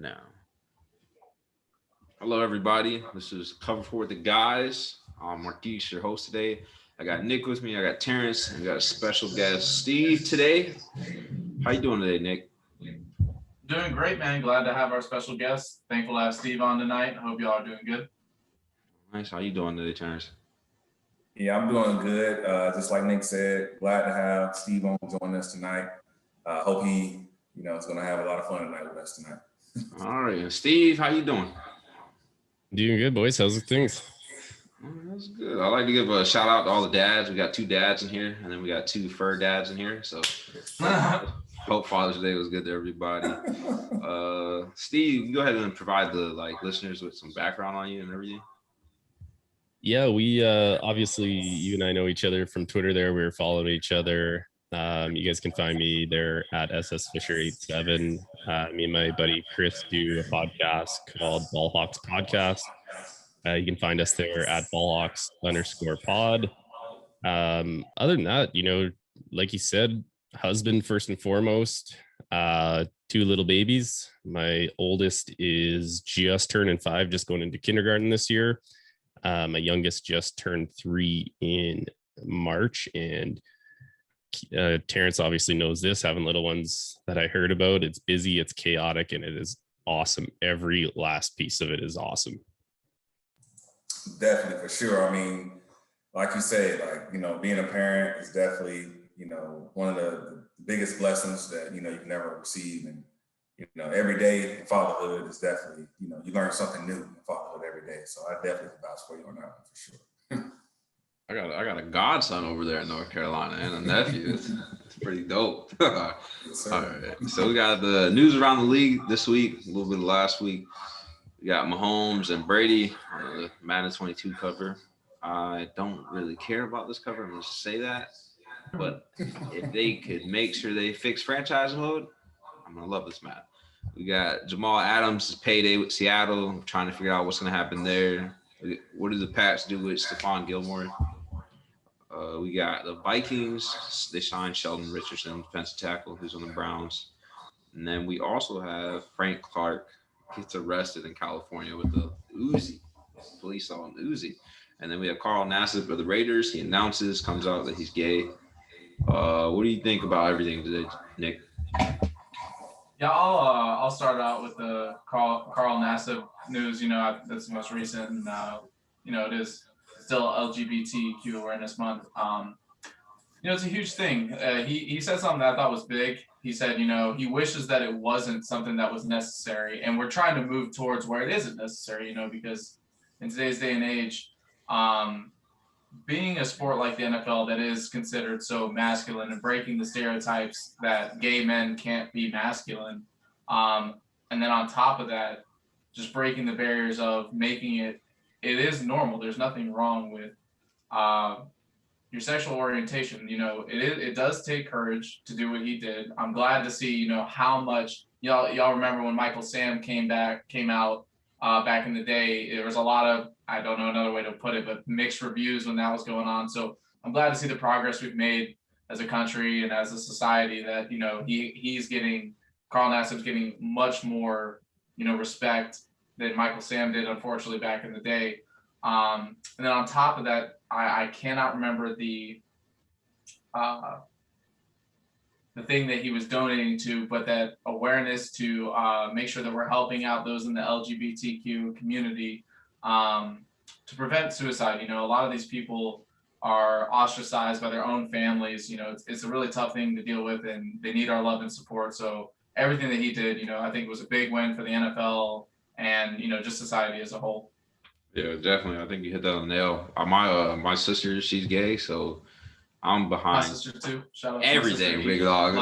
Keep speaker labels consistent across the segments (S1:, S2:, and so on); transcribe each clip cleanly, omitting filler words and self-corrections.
S1: now. Hello, everybody. This is Cover for the Guys. I'm Marquise, your host today. I got Nick with me. I got Terrence. And I got a special guest, Steve, today. How you doing today, Nick?
S2: Doing great, man. Glad to have our special guest. Thankful to have Steve on tonight. I hope y'all are doing good.
S1: Nice. How you doing today, Terrence?
S3: Yeah, I'm doing good. Just like Nick said, glad to have Steve on join us tonight. Hope he, is going to have a lot of fun tonight with us tonight.
S1: All right. And Steve, how you doing?
S4: Doing good, boys. How's the things?
S1: That's good. I'd like to give a shout out to all the dads. We got 2 dads in here, and then we got 2 fur dads in here. So hope Father's Day was good to everybody. Steve, you go ahead and provide the listeners with some background on you and everything.
S4: Yeah, we obviously you and I know each other from Twitter. There, we were following each other. You guys can find me there at ssfisher87. Me and my buddy Chris do a podcast called Ballhawks Podcast. You can find us there at ballhawks_pod. Other than that, like you said, husband first and foremost. 2 little babies. My oldest is just turning 5, just going into kindergarten this year. My youngest just turned 3 in March, and Terrence obviously knows this, having little ones that I heard about. It's busy, it's chaotic, and it is awesome. Every last piece of it is awesome.
S3: Definitely, for sure. I mean, like you said, being a parent is definitely, one of the biggest blessings that, you can never receive. And, every day in fatherhood is definitely, you learn something new in fatherhood every day. So I definitely vouch for you on that one for sure.
S1: I got a godson over there in North Carolina and a nephew. It's pretty dope. All right. So we got the news around the league this week, a little bit of last week. We got Mahomes and Brady on the Madden 22 cover. I don't really care about this cover. I'm going to say that. But if they could make sure they fix franchise mode, I'm going to love this map. We got Jamal Adams' payday with Seattle. I'm trying to figure out what's going to happen there. What do the Pats do with Stephon Gilmore? We got the Vikings. They signed Sheldon Richardson, defensive tackle, who's on the Browns. And then we also have Frank Clark gets arrested in California with the Uzi. Police saw an Uzi. And then we have Carl Nassib of the Raiders. He comes out that he's gay. What do you think about everything today, Nick?
S2: Yeah, I'll start out with the Carl Nassib news. That's the most recent. And, it is still LGBTQ Awareness Month. It's a huge thing. He said something that I thought was big. He said, he wishes that it wasn't something that was necessary. And we're trying to move towards where it isn't necessary, because in today's day and age, being a sport like the NFL that is considered so masculine and breaking the stereotypes that gay men can't be masculine. And then on top of that, just breaking the barriers of making it is normal. There's nothing wrong with your sexual orientation. It does take courage to do what he did. I'm glad to see, how much y'all remember when Michael Sam came out back in the day. There was a lot of, I don't know another way to put it, but mixed reviews when that was going on. So I'm glad to see the progress we've made as a country and as a society that, Carl Nassib's getting much more, respect than Michael Sam did, unfortunately, back in the day. And then on top of that, I cannot remember the thing that he was donating to, but that awareness to make sure that we're helping out those in the LGBTQ community to prevent suicide. A lot of these people are ostracized by their own families. It's a really tough thing to deal with, and they need our love and support. So everything that he did, I think was a big win for the NFL and, just society as a whole.
S1: Yeah, definitely. I think you hit that on the nail. My sister, she's gay, so I'm behind.
S2: My sister too. Shout out
S1: everything, big dog.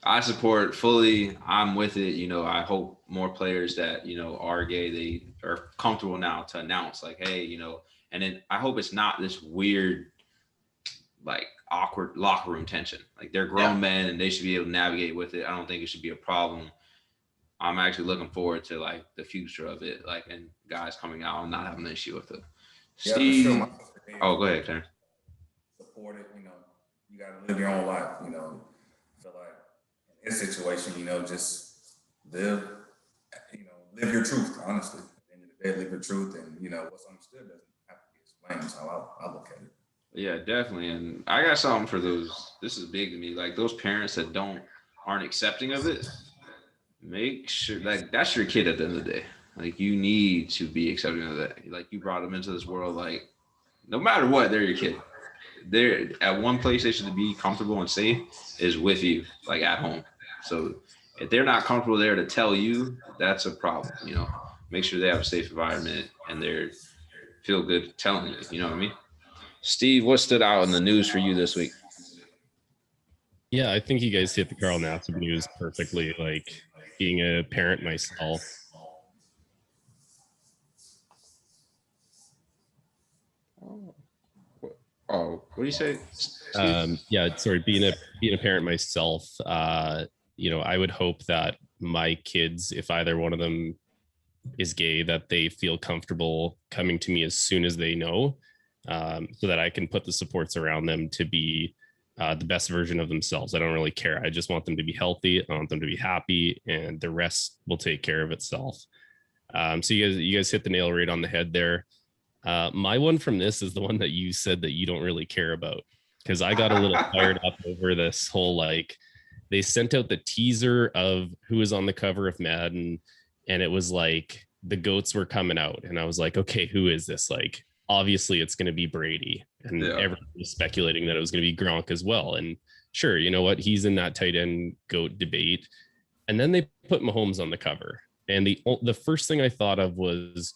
S1: I support fully. I'm with it. I hope more players that are gay, they are comfortable now to announce, hey, and then I hope it's not this weird, awkward locker room tension. They're grown men and they should be able to navigate with it. I don't think it should be a problem. I'm actually looking forward to the future of it, and guys coming out and not having an issue with it.
S3: Yeah,
S1: Steve,
S3: for sure.
S1: Oh, go ahead, Terrence.
S3: Support it, you got to live your own life, feel like in this situation, just live live your truth, honestly. At the end of the day, live your truth, and what's understood doesn't have to be explained. That's how I look at it.
S1: Yeah, definitely. And I got something for those. This is big to me. Like those parents that aren't accepting of it. Make sure like that's your kid at the end of the day. Like you need to be accepting of that. Like you brought them into this world. Like no matter what, they're your kid. They're at one place they should be comfortable and safe is with you, like at home. So if they're not comfortable there to tell you, that's a problem. Make sure they have a safe environment and they're feel good telling you. You know what I mean? Steve, what stood out in the news for you this week?
S4: Yeah, I think you guys hit the Carl Nassib news perfectly. Like being a parent myself.
S1: Oh, what do you say?
S4: Yeah, sorry, being a parent myself, I would hope that my kids, if either one of them is gay, that they feel comfortable coming to me as soon as they know, so that I can put the supports around them to be the best version of themselves. I don't really care. I just want them to be healthy. I want them to be happy, and the rest will take care of itself. So you guys hit the nail right on the head there. My one from this is the one that you said that you don't really care about, because I got a little fired up over this whole, like, they sent out the teaser of who was on the cover of Madden, and it was like the goats were coming out, and I was like, okay, who is this? Like, obviously it's going to be Brady, and everyone was speculating that it was going to be Gronk as well. And sure, you know what? He's in that tight end goat debate. And then they put Mahomes on the cover, and the first thing I thought of was,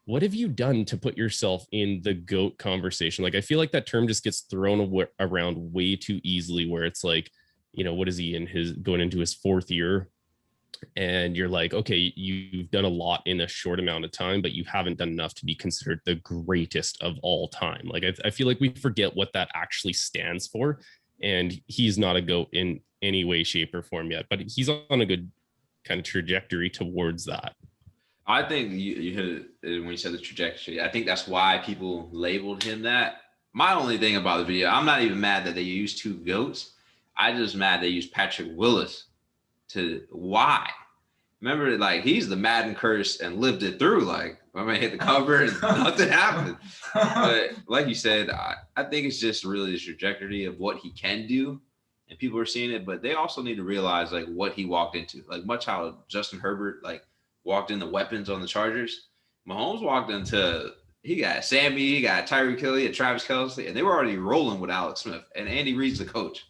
S4: what have you done to put yourself in the GOAT conversation? Like, I feel like that term just gets thrown around way too easily, where it's like, what is he going into his fourth year? And you're like, okay, you've done a lot in a short amount of time, but you haven't done enough to be considered the greatest of all time. Like, I feel like we forget what that actually stands for. And he's not a GOAT in any way, shape, or form yet, but he's on a good kind of trajectory towards that.
S1: I think you hit it when you said the trajectory. I think that's why people labeled him that. My only thing about the video, I'm not even mad that they used two GOATs. I just mad they used Patrick Willis why? Remember, like, he's the Madden curse and lived it through. Like, I mean, hit the cover and nothing happened. But like you said, I think it's just really the trajectory of what he can do. And people are seeing it, but they also need to realize, like, what he walked into. Like, much how Justin Herbert, like, walked in the weapons on the Chargers. Mahomes walked into, he got Sammy, he got Tyreek Hill, he had Travis Kelce, and they were already rolling with Alex Smith. And Andy Reid's the coach.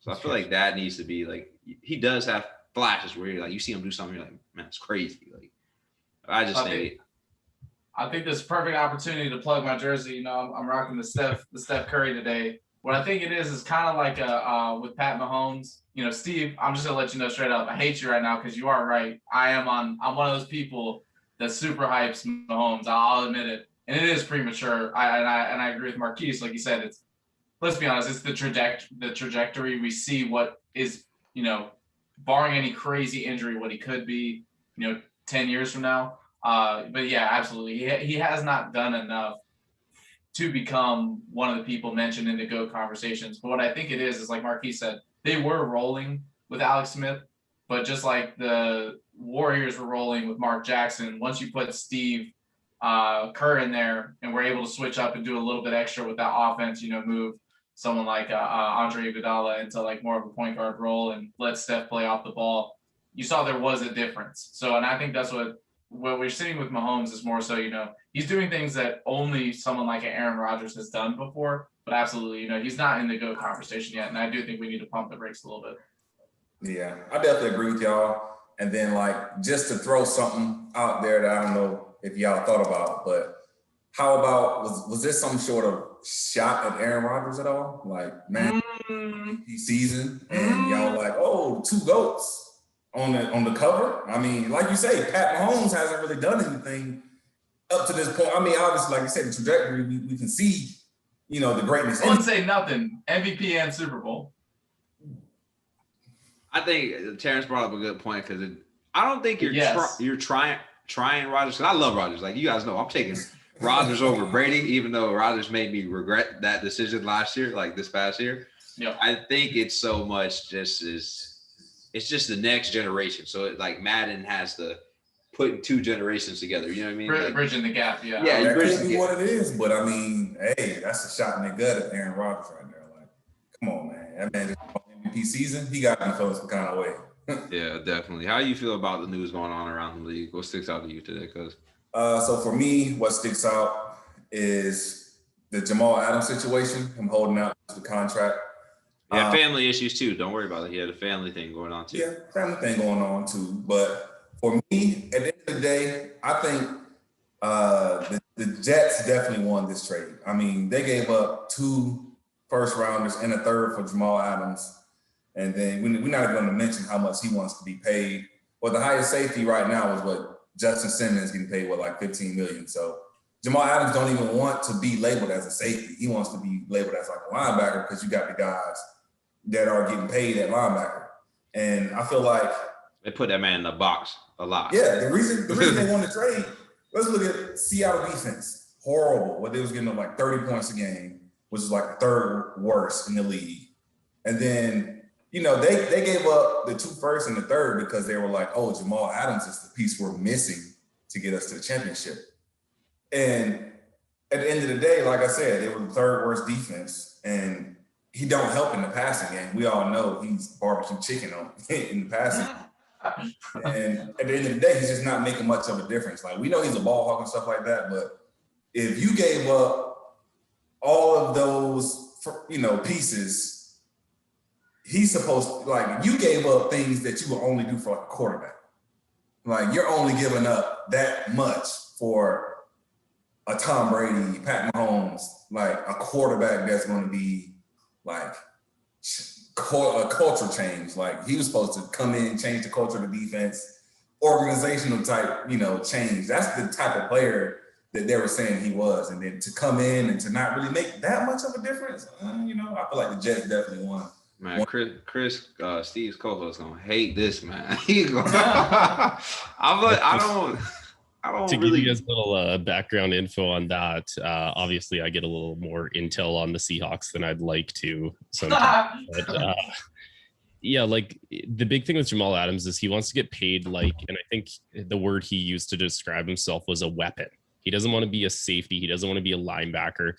S1: So I feel like that needs to be, like, he does have flashes where you're like, you see him do something, you're like, man, it's crazy. Like, I
S2: think this is a perfect opportunity to plug my jersey. I'm rocking the Steph Curry today. What I think it is kind of like with Pat Mahomes. Steve, I'm just gonna let you know straight up, I hate you right now because you are right. I'm one of those people that super hypes Mahomes. I'll admit it, and it is premature. I agree with Marquise. Like you said, let's be honest, it's the trajectory. We see what is, barring any crazy injury, what he could be, 10 years from now. But yeah, absolutely. He has not done enough to become one of the people mentioned in the GOAT conversations. But what I think it is like Marquis said, they were rolling with Alex Smith, but just like the Warriors were rolling with Mark Jackson, once you put Steve Kerr in there and we're able to switch up and do a little bit extra with that offense, move someone like Andre Iguodala into like more of a point guard role and let Steph play off the ball, you saw there was a difference. So, and I think that's what we're seeing with Mahomes is more so, he's doing things that only someone like Aaron Rodgers has done before, but absolutely, he's not in the GOAT conversation yet. And I do think we need to pump the brakes a little bit.
S3: Yeah, I definitely agree with y'all. And then, like, just to throw something out there that I don't know if y'all thought about, but how about, was this some sort of shot at Aaron Rodgers at all? Like, man, season, and y'all like, oh, two GOATs on the cover. I mean, like you say, Pat Mahomes hasn't really done anything up to this point. I mean, obviously, like you said, the trajectory, we can see, the greatness.
S2: I wouldn't say nothing. MVP and Super Bowl.
S1: I think Terrence brought up a good point because I don't think you're trying Rodgers. Because I love Rodgers. Like, you guys know, I'm taking Rodgers over Brady, even though Rodgers made me regret that decision last year, like this past year.
S2: Yep.
S1: I think it's so much it's just the next generation. So like Madden has the putting two generations together. You know what I mean? Like,
S2: Bridging the gap, yeah.
S1: Yeah,
S3: That
S1: bridging
S3: could
S1: the
S3: be
S1: gap.
S3: what it is, but I mean, hey, that's a shot in the gut at Aaron Rodgers right there. Like, come on, man. That man just MVP season, he got to be feeling some kind of way.
S1: Yeah, definitely. How do you feel about the news going on around the league? What sticks out to you today? Cause
S3: So for me, what sticks out is the Jamal Adams situation, him holding out the contract.
S1: yeah, family issues too. Don't worry about it. He had a family thing going on too.
S3: Yeah, family thing going on too. But for me, at the end of the day, I think the Jets definitely won this trade. I mean, they gave up 2 first-rounders and a third for Jamal Adams. And then we're not even going to mention how much he wants to be paid. Well, the highest safety right now is what Justin Simmons getting paid, like $15 million. So Jamal Adams don't even want to be labeled as a safety. He wants to be labeled as like a linebacker because you got the guys that are getting paid at linebacker. And I feel like
S1: They put that man in the box a lot.
S3: yeah, the reason they won the trade, let's look at Seattle defense. Horrible. What they was getting them like 30 points a game, which is like the 3rd worst in the league. And then, you know, they gave up the 2 firsts and the 3rd because they were like, oh, Jamal Adams is the piece we're missing to get us to the championship. And at the end of the day, like I said, they were the 3rd worst defense, and he don't help in the passing game. We all know he's barbecue chicken in the passing. And at the end of the day, he's just not making much of a difference. Like, we know he's a ball hawk and stuff like that, but if you gave up all of those, you know, pieces, he's supposed to, like, you gave up things that you will only do for like a quarterback. Like, you're only giving up that much for a Tom Brady, Pat Mahomes, like a quarterback that's going to be like a culture change. Like, he was supposed to come in, change the culture of the defense, organizational type, you know, change. That's the type of player that they were saying he was. And then to come in and to not really make that much of a difference, you know, I feel like the Jets definitely won.
S1: Man, Chris, Steve's co-host gonna hate this, man. He gonna, I don't
S4: To
S1: really.
S4: give you guys a little background info on that, obviously I get a little more intel on the Seahawks than I'd like to sometimes. But yeah, like the big thing with Jamal Adams is he wants to get paid like, and I think the word he used to describe himself was a weapon. He doesn't want to be a safety. He doesn't want to be a linebacker.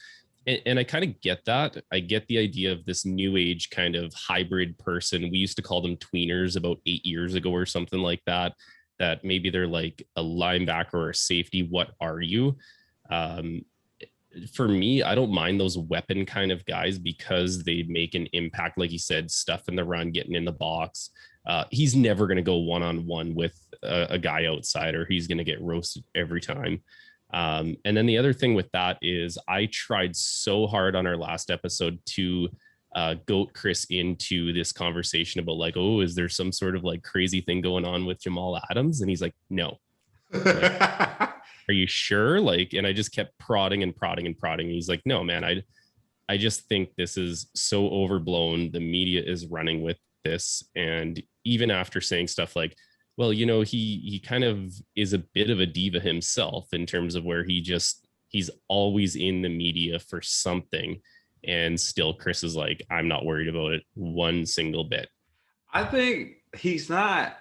S4: And I kind of get that. I get the idea of this new age kind of hybrid person. We used to call them tweeners about 8 years ago or something like that, that maybe they're like a linebacker or a safety. What are you? For me, I don't mind those weapon kind of guys because they make an impact. Like you said, stuff in the run, getting in the box. He's never going to go one-on-one with a guy outside, or he's going to get roasted every time. And then the other thing with that is I tried so hard on our last episode to goat Chris into this conversation about like, oh, is there some sort of like crazy thing going on with Jamal Adams? And he's like, no. Like, are you sure? Like, and I just kept prodding and prodding and prodding. And he's like, no, man, I just think this is so overblown. The media is running with this. And even after saying stuff like, well, you know, he kind of is a bit of a diva himself in terms of where he's always in the media for something. And still Chris is like, I'm not worried about it one single bit.
S1: I think he's not.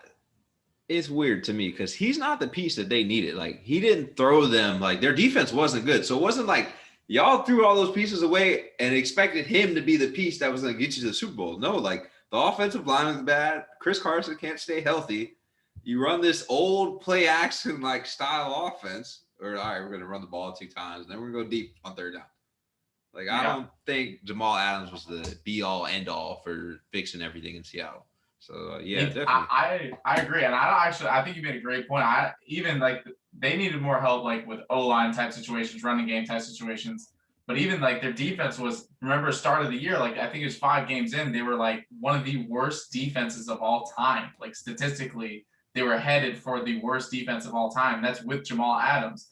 S1: It's weird to me because he's not the piece that they needed. Like, he didn't throw them, like their defense wasn't good. So it wasn't like y'all threw all those pieces away and expected him to be the piece that was going to get you to the Super Bowl. No, like the offensive line is bad. Chris Carson can't stay healthy. You run this old play action like style offense, or all right, we're going to run the ball 2 times, and then we're going to go deep on 3rd down. Like, I don't think Jamal Adams was the be all end all for fixing everything in Seattle. So yeah, definitely.
S2: I agree, and I think you made a great point. Even like they needed more help, like with O-line type situations, running game type situations. But even like their defense was, remember, start of the year, like I think it was 5 games in, they were like one of the worst defenses of all time. Like statistically, they were headed for the worst defense of all time. That's with Jamal Adams.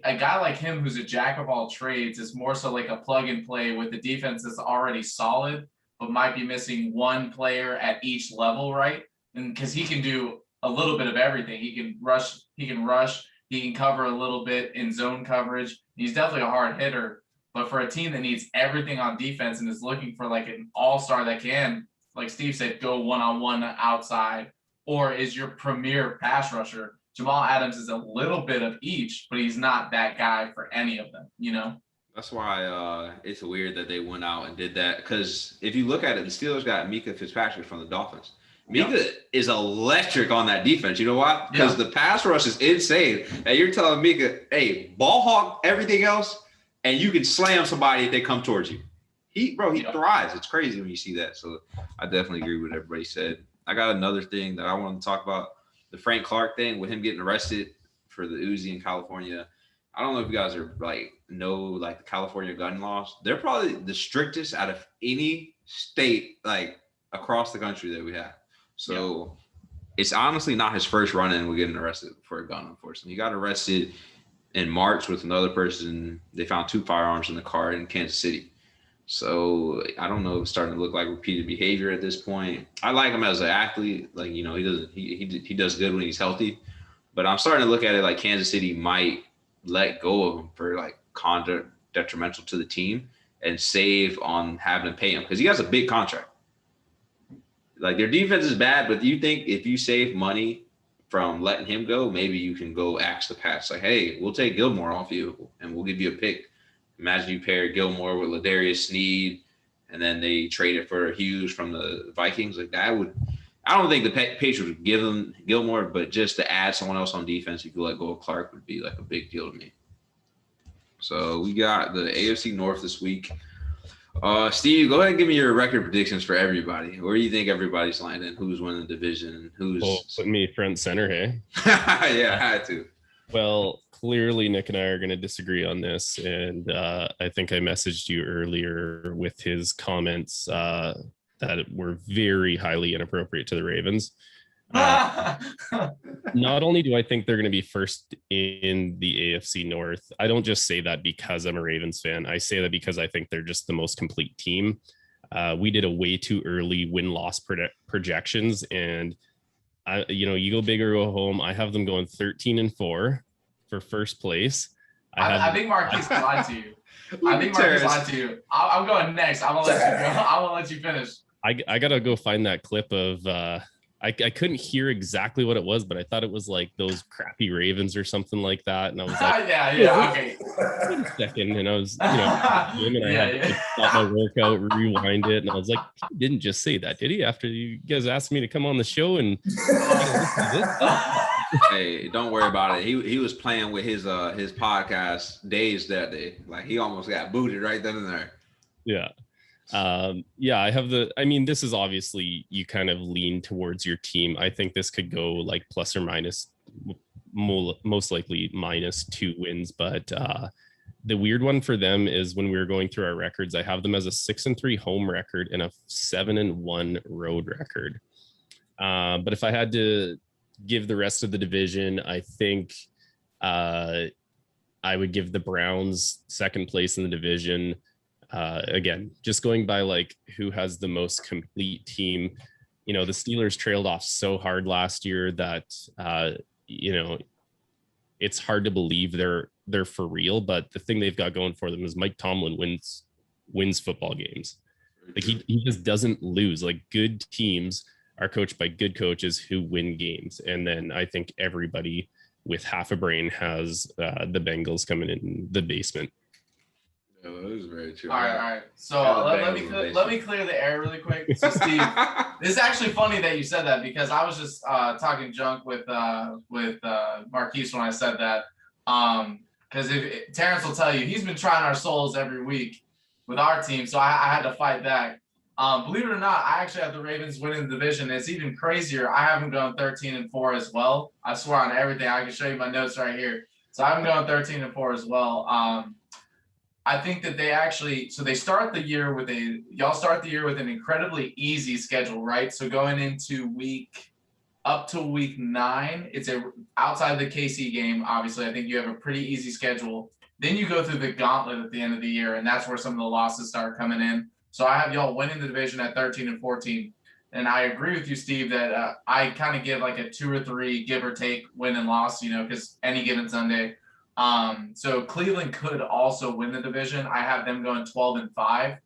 S2: A guy like him who's a jack of all trades is more so like a plug and play with the defense that's already solid, but might be missing one player at each level, right? And because he can do a little bit of everything. He can rush, he can cover a little bit in zone coverage. He's definitely a hard hitter. But for a team that needs everything on defense and is looking for like an all-star that can, like Steve said, go one-on-one outside, or is your premier pass rusher, Jamal Adams is a little bit of each, but he's not that guy for any of them, you know?
S1: That's why it's weird that they went out and did that. Because if you look at it, the Steelers got Mika Fitzpatrick from the Dolphins. Mika is electric on that defense. You know why? Because the pass rush is insane. And you're telling Mika, hey, ball hawk everything else, and you can slam somebody if they come towards you. He thrives. It's crazy when you see that. So I definitely agree with what everybody said. I got another thing that I want to talk about. The Frank Clark thing with him getting arrested for the Uzi in California. I don't know if you guys are know the California gun laws. They're probably the strictest out of any state across the country that we have. So it's honestly not his first run-in with getting arrested for a gun, unfortunately. He got arrested in March with another person. They found 2 firearms in the car in Kansas City. So I don't know if it's starting to look like repeated behavior at this point. I like him as an athlete. He does good when he's healthy. But I'm starting to look at it like Kansas City might let go of him for conduct detrimental to the team and save on having to pay him because he has a big contract. Their defense is bad, but you think if you save money from letting him go, maybe you can go axe the pass. Hey, we'll take Gilmore off you and we'll give you a pick. Imagine you pair Gilmore with Ladarius Sneed and then they trade it for Hughes from the Vikings. I don't think the Patriots would give them Gilmore, but just to add someone else on defense, if you let go of Clark, would be a big deal to me. So we got the AFC North this week. Steve, go ahead and give me your record predictions for everybody. Where do you think everybody's landing? Who's winning the division?
S4: Put me front center, hey?
S1: Yeah, I had to.
S4: Well, clearly Nick and I are going to disagree on this. And I think I messaged you earlier with his comments that were very highly inappropriate to the Ravens. Not only do I think they're going to be first in the AFC North, I don't just say that because I'm a Ravens fan. I say that because I think they're just the most complete team. We did a way too early win-loss projections, and you go big or go home. I have them going 13-4 for first place.
S2: I think Marquise lied to you. I'm going next. I'm gonna let you finish.
S4: I gotta go find that clip of I couldn't hear exactly what it was, but I thought it was those crappy Ravens or something like that. And I was like,
S2: okay.
S4: Wait a second. And I was, had to stop my workout, rewind it. And I was like, he didn't just say that, did he? After you guys asked me to come on the show and
S1: hey, don't worry about it. He was playing with his podcast days that day. He almost got booted right then and there.
S4: Yeah. I have this is obviously you kind of lean towards your team. I think this could go plus or minus, most likely -2 wins. But the weird one for them is when we were going through our records, I have them as a 6-3 home record and a 7-1 road record. But if I had to give the rest of the division, I think I would give the Browns second place in the division. Again, just going by who has the most complete team. The Steelers trailed off so hard last year that it's hard to believe they're for real. But the thing they've got going for them is Mike Tomlin wins football games. He just doesn't lose. Good teams are coached by good coaches who win games. And then I think everybody with half a brain has the Bengals coming in the basement.
S1: Yeah, that is very true.
S2: All right. So let me clear the air really quick. So Steve, this is actually funny that you said that because I was just talking junk with Marquise when I said that. Because if Terrence will tell you, he's been trying our souls every week with our team, so I had to fight back. Believe it or not, I actually have the Ravens winning the division. It's even crazier. I have them going 13-4 as well. I swear on everything. I can show you my notes right here. So I'm going 13-4 as well. I think that they start the year with an incredibly easy schedule, right? So going into up to week 9, it's outside the KC game. Obviously, I think you have a pretty easy schedule. Then you go through the gauntlet at the end of the year, and that's where some of the losses start coming in. So I have y'all winning the division at 13-14. And I agree with you, Steve, that I kind of give a 2 or 3 give or take win and loss, because any given Sunday. So Cleveland could also win the division. I have them going 12-5.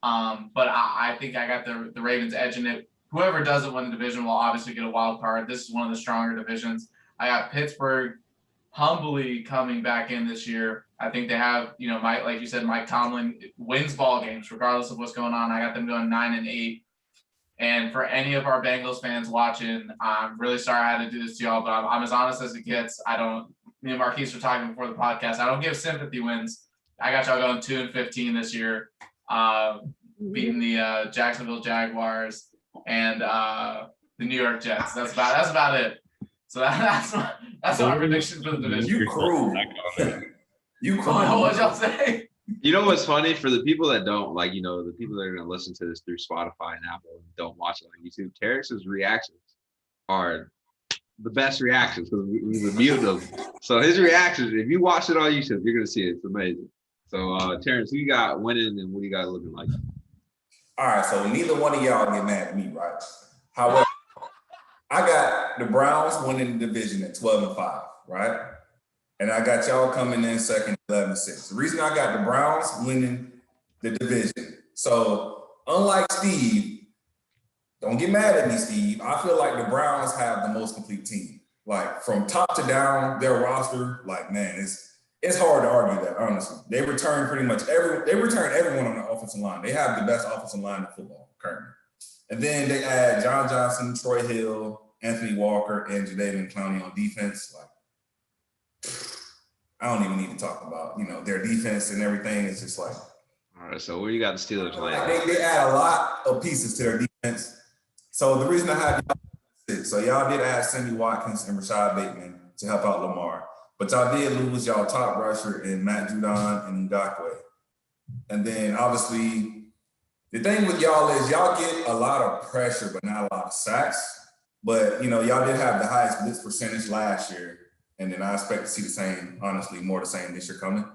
S2: But I think I got the Ravens edging it. Whoever doesn't win the division will obviously get a wild card. This is one of the stronger divisions. I got Pittsburgh humbly coming back in this year. I think they have, like you said, Mike Tomlin wins ball games regardless of what's going on. I got them going 9-8. And for any of our Bengals fans watching, I'm really sorry I had to do this to y'all, but I'm as honest as it gets. Me and Marquise were talking before the podcast. I don't give sympathy wins. I got y'all going 2-15 this year, beating the Jacksonville Jaguars and the New York Jets. That's about it. So that's my prediction for the division.
S3: You cruel. You cruel.
S2: What'd y'all say?
S1: You know what's funny for the people that don't the people that are going to listen to this through Spotify and Apple and don't watch it on YouTube, Terrence's reactions are the best reactions because we would mute them. So his reactions, if you watch it on YouTube, you're going to see it. It's amazing. So Terrence, who you got winning and what do you got looking like?
S3: All right, so neither one of y'all get mad at me, right? However, I got the Browns winning the division at 12-5, right? And I got y'all coming in second, 11-6. The reason I got the Browns winning the division. So unlike Steve, don't get mad at me, Steve. I feel like the Browns have the most complete team. Like from top to down, their roster, like, man, it's hard to argue that, honestly. They return pretty much everyone on the offensive line. They have the best offensive line in football currently. And then they add John Johnson, Troy Hill, Anthony Walker, and Jadeveon Clowney on defense. Like, I don't even need to talk about, their defense and everything. It's just like.
S1: All right, so where you got the Steelers laying?
S3: They add a lot of pieces to their defense. So the reason I have y'all, so y'all did add Sammy Watkins and Rashad Bateman to help out Lamar. But y'all did lose y'all top rusher in Matt Judon and Ngakwe. And then obviously, the thing with y'all is y'all get a lot of pressure, but not a lot of sacks. But, y'all did have the highest blitz percentage last year. And then I expect to see the same, honestly, more the same this year coming.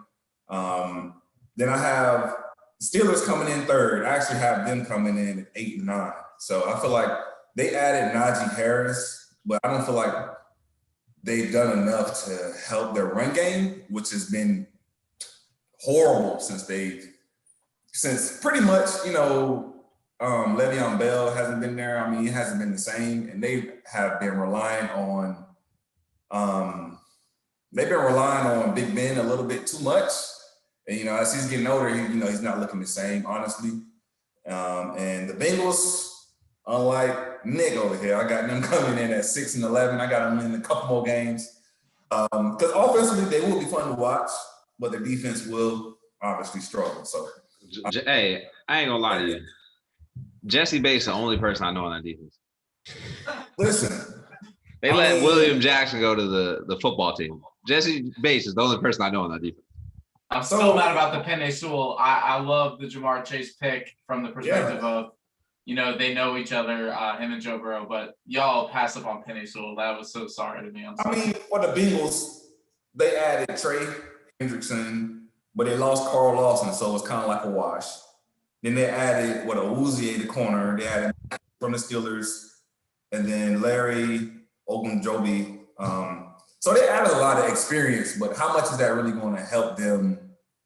S3: Then I have Steelers coming in third. I actually have them coming in at 8-9. So I feel like they added Najee Harris, but I don't feel like they've done enough to help their run game, which has been horrible since pretty much, Le'Veon Bell hasn't been there. I mean, it hasn't been the same. And they have been relying on Big Ben a little bit too much. And, as he's getting older, he's not looking the same, honestly. And the Bengals, unlike Nick over here, I got them coming in at 6-11. I got them in a couple more games. Because offensively, they will be fun to watch, but their defense will obviously struggle. So,
S1: hey, I ain't gonna lie to you. Jesse Bates the only person I know on that defense.
S3: Listen.
S1: They let William Jackson go to the football team. Jesse Bates is the only person I know on that defense.
S2: I'm so mad about the Penei Sewell. I love the Jamar Chase pick from the perspective of, they know each other, him and Joe Burrow, but y'all pass up on Penei Sewell. That was so sorry to me.
S3: I mean, for the Bengals, they added Trey Hendrickson, but they lost Carl Lawson, so it's kind of like a wash. Then they added Awuzie, the corner. They added from the Steelers, and then Larry Ogunjobi. So they added a lot of experience, but how much is that really going to help them,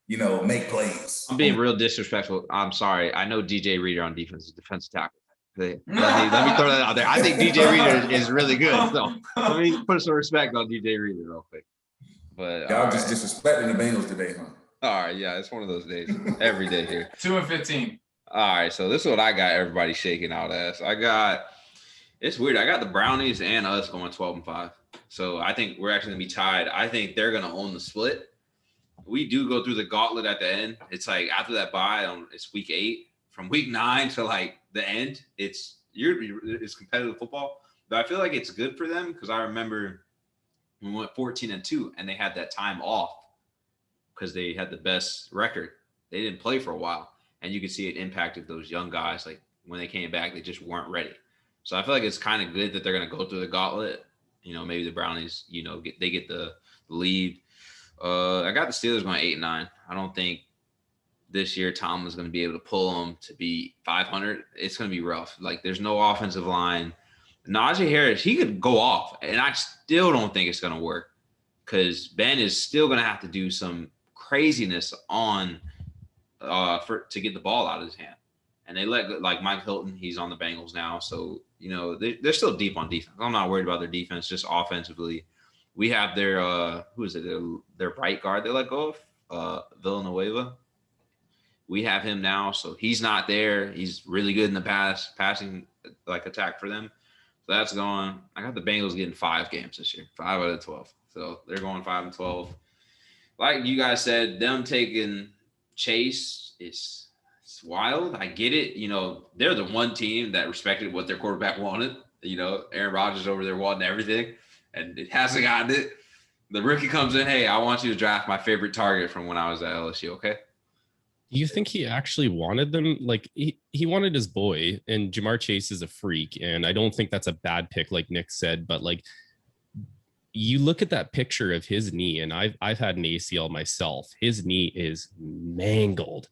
S3: make plays?
S1: I'm being real disrespectful. I'm sorry. I know DJ Reader on defense is defensive tackle. Let me throw that out there. I think DJ Reader is really good. So let me put some respect on DJ Reader real quick. But
S3: y'all just disrespecting the Bengals today, huh?
S1: All right, yeah, it's one of those days. Every day here.
S2: 2-15.
S1: All right, so this is what I got everybody shaking out as. It's weird. I got the Brownies and us going 12-5. So I think we're actually gonna be tied. I think they're gonna own the split. We do go through the gauntlet at the end. It's like after that bye, it's week 8. From week 9 to like the end, it's competitive football. But I feel like it's good for them because I remember we went 14-2 and they had that time off because they had the best record. They didn't play for a while, and you could see it impacted those young guys. Like when they came back, they just weren't ready. So I feel like it's kind of good that they're gonna go through the gauntlet. Maybe the Brownies, they get the lead. I got the Steelers going 8-9. I don't think this year Tom is going to be able to pull them to be 500. It's going to be rough. Like there's no offensive line. Najee Harris, he could go off, and I still don't think it's going to work because Ben is still going to have to do some craziness on to get the ball out of his hand. And they let like Mike Hilton, he's on the Bengals now. So, they're still deep on defense. I'm not worried about their defense, just offensively. We have their who is it? Their right guard they let go of, Villanueva. We have him now, so he's not there. He's really good in the passing like attack for them. So that's going. I got the Bengals getting 5 games this year, 5 out of 12. So they're going 5-12. Like you guys said, them taking Chase is it's wild. I get it. You know, they're the one team that respected what their quarterback wanted. You know, Aaron Rodgers over there wanting everything, and it hasn't gotten it. The rookie comes in, hey, I want you to draft my favorite target from when I was at LSU, okay?
S4: Do you think he actually wanted them? Like he wanted his boy, and Jamar Chase is a freak, and I don't think that's a bad pick, like Nick said. But like, you look at that picture of his knee, and I've had an ACL myself. His knee is mangled.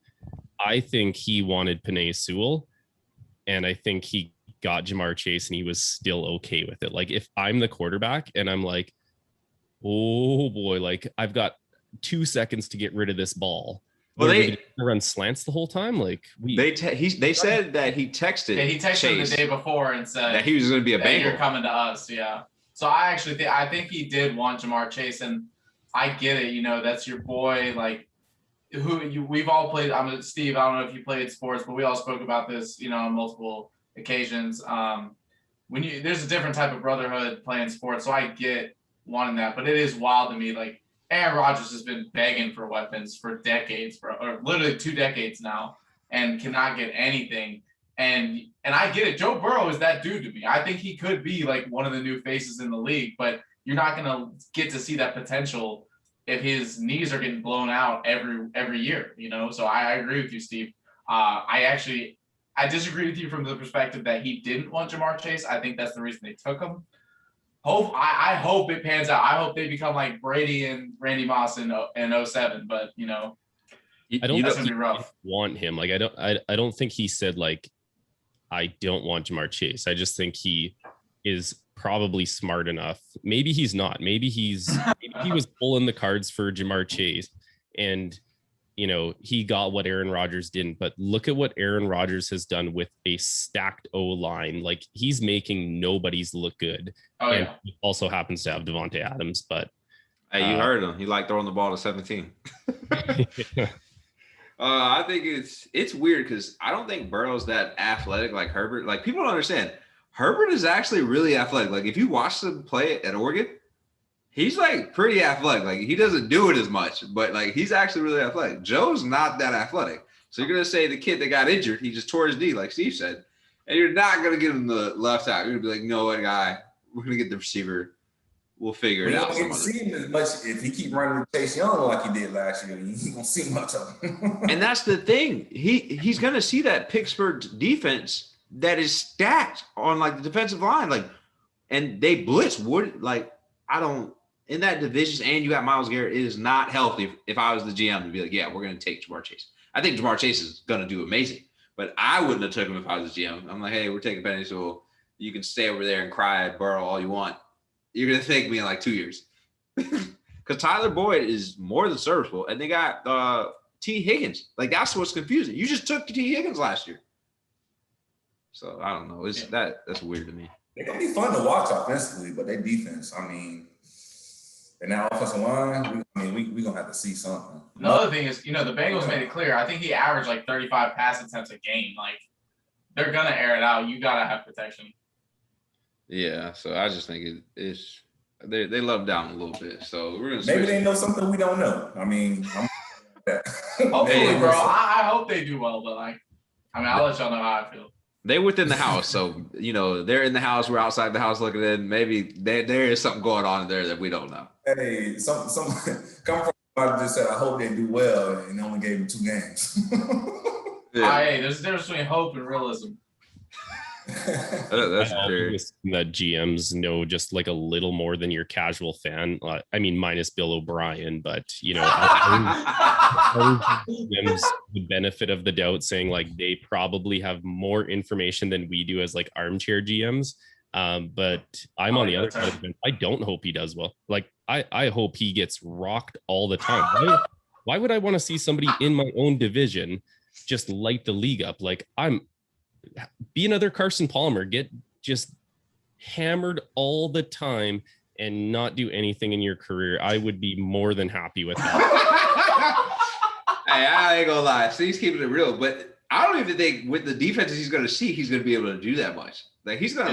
S4: I think he wanted Penei Sewell, and I think he got Jamar Chase, and he was still okay with it. Like if I'm the quarterback, and I'm like, oh boy, like I've got 2 seconds to get rid of this ball.
S1: Well, they
S4: run slants the whole time. Like
S1: they said that he texted.
S2: Yeah, he texted
S1: Chase
S2: him the day before and said
S1: that he was going to be a Bengal.
S2: You're coming to us, yeah. So I actually I think he did want Jamar Chase, and I get it. You know, that's your boy. Like we've all played. Steve. I don't know if you played sports, but we all spoke about this. You know, on multiple occasions. There's a different type of brotherhood playing sports, so I get wanting that, but it is wild to me. Like Aaron Rodgers has been begging for weapons for decades, or literally 2 decades now, and cannot get anything. And I get it. Joe Burrow is that dude to me. I think he could be like one of the new faces in the league, but you're not going to get to see that potential if his knees are getting blown out every year, you know? So I agree with you, Steve. I disagree with you from the perspective that he didn't want Jamar Chase. I think that's the reason they took him. I hope it pans out. I hope they become like Brady and Randy Moss in 07, but you know,
S4: I don't
S2: that's gonna be rough.
S4: Want him. Like I don't think he said like I don't want Jamar Chase. I just think he is probably smart enough. Maybe he's not. Maybe he was pulling the cards for Jamar Chase, and you know, he got what Aaron Rodgers didn't. But look at what Aaron Rodgers has done with a stacked O-line. Like he's making nobody's look good.
S2: Oh,
S4: and
S2: yeah.
S4: he also happens to have Devontae Adams, but
S1: hey, you heard him. He liked throwing the ball to 17. I think it's weird because I don't think Burrow's that athletic like Herbert. Like people don't understand. Herbert is actually really athletic. Like if you watch him play at Oregon, he's like pretty athletic. Like he doesn't do it as much, but like he's actually really athletic. Joe's not that athletic. So you're gonna say the kid that got injured, he just tore his knee, like Steve said, and you're not gonna give him the left out. You're gonna be like, no, what guy? We're gonna get the receiver. We'll figure it out.
S3: You don't see him as much if he keep running with Chase Young like he did last year. You ain't gonna see much of him.
S1: And that's the thing. He's gonna see that Pittsburgh defense that is stacked on like the defensive line, like, and they blitz. In that division, and you got Myles Garrett, it is not healthy if I was the GM to be like, yeah, we're going to take Jamar Chase. I think Jamar Chase is going to do amazing, but I wouldn't have took him if I was the GM. I'm like, hey, we're taking Penei Sewell. You can stay over there and cry at Burrow all you want. You're going to thank me in like 2 years. Because Tyler Boyd is more than serviceable, and they got T. Higgins. Like, that's what's confusing. You just took T. Higgins last year. So, I don't know. That's weird to me.
S3: They're going to be fun to watch offensively, but their defense, I mean – and that offensive line, we're going to have to see something.
S2: Another thing is, you know, the Bengals made it clear. I think he averaged like 35 pass attempts a game. Like, they're going to air it out. You got to have protection.
S1: Yeah, so I just think it's they let him down a little bit. So we're going to
S3: maybe they know something we don't know. I mean,
S2: hopefully, bro. I hope they do well, but like, I'll let y'all know how I feel.
S1: They're within the house, so you know they're in the house. We're outside the house looking in. Maybe there is something going on there that we don't know.
S3: Hey, some come from somebody just said, "I hope they do well," and only gave them 2 games.
S2: Yeah. Hey, there's a difference between hope and realism.
S1: That's true.
S4: That GMs know just like a little more than your casual fan. I mean, minus Bill O'Brien, but you know, GMs the benefit of the doubt, saying like they probably have more information than we do as like armchair GMs. But I'm on the other side of the fence. I don't hope he does well. Like I hope he gets rocked all the time. Why would I want to see somebody in my own division just light the league up? Like be another Carson Palmer, get just hammered all the time and not do anything in your career, I would be more than happy with that.
S1: Hey, I ain't gonna lie. So he's keeping it real, but I don't even think with the defenses he's going to see, he's going to be able to do that much. Like he's going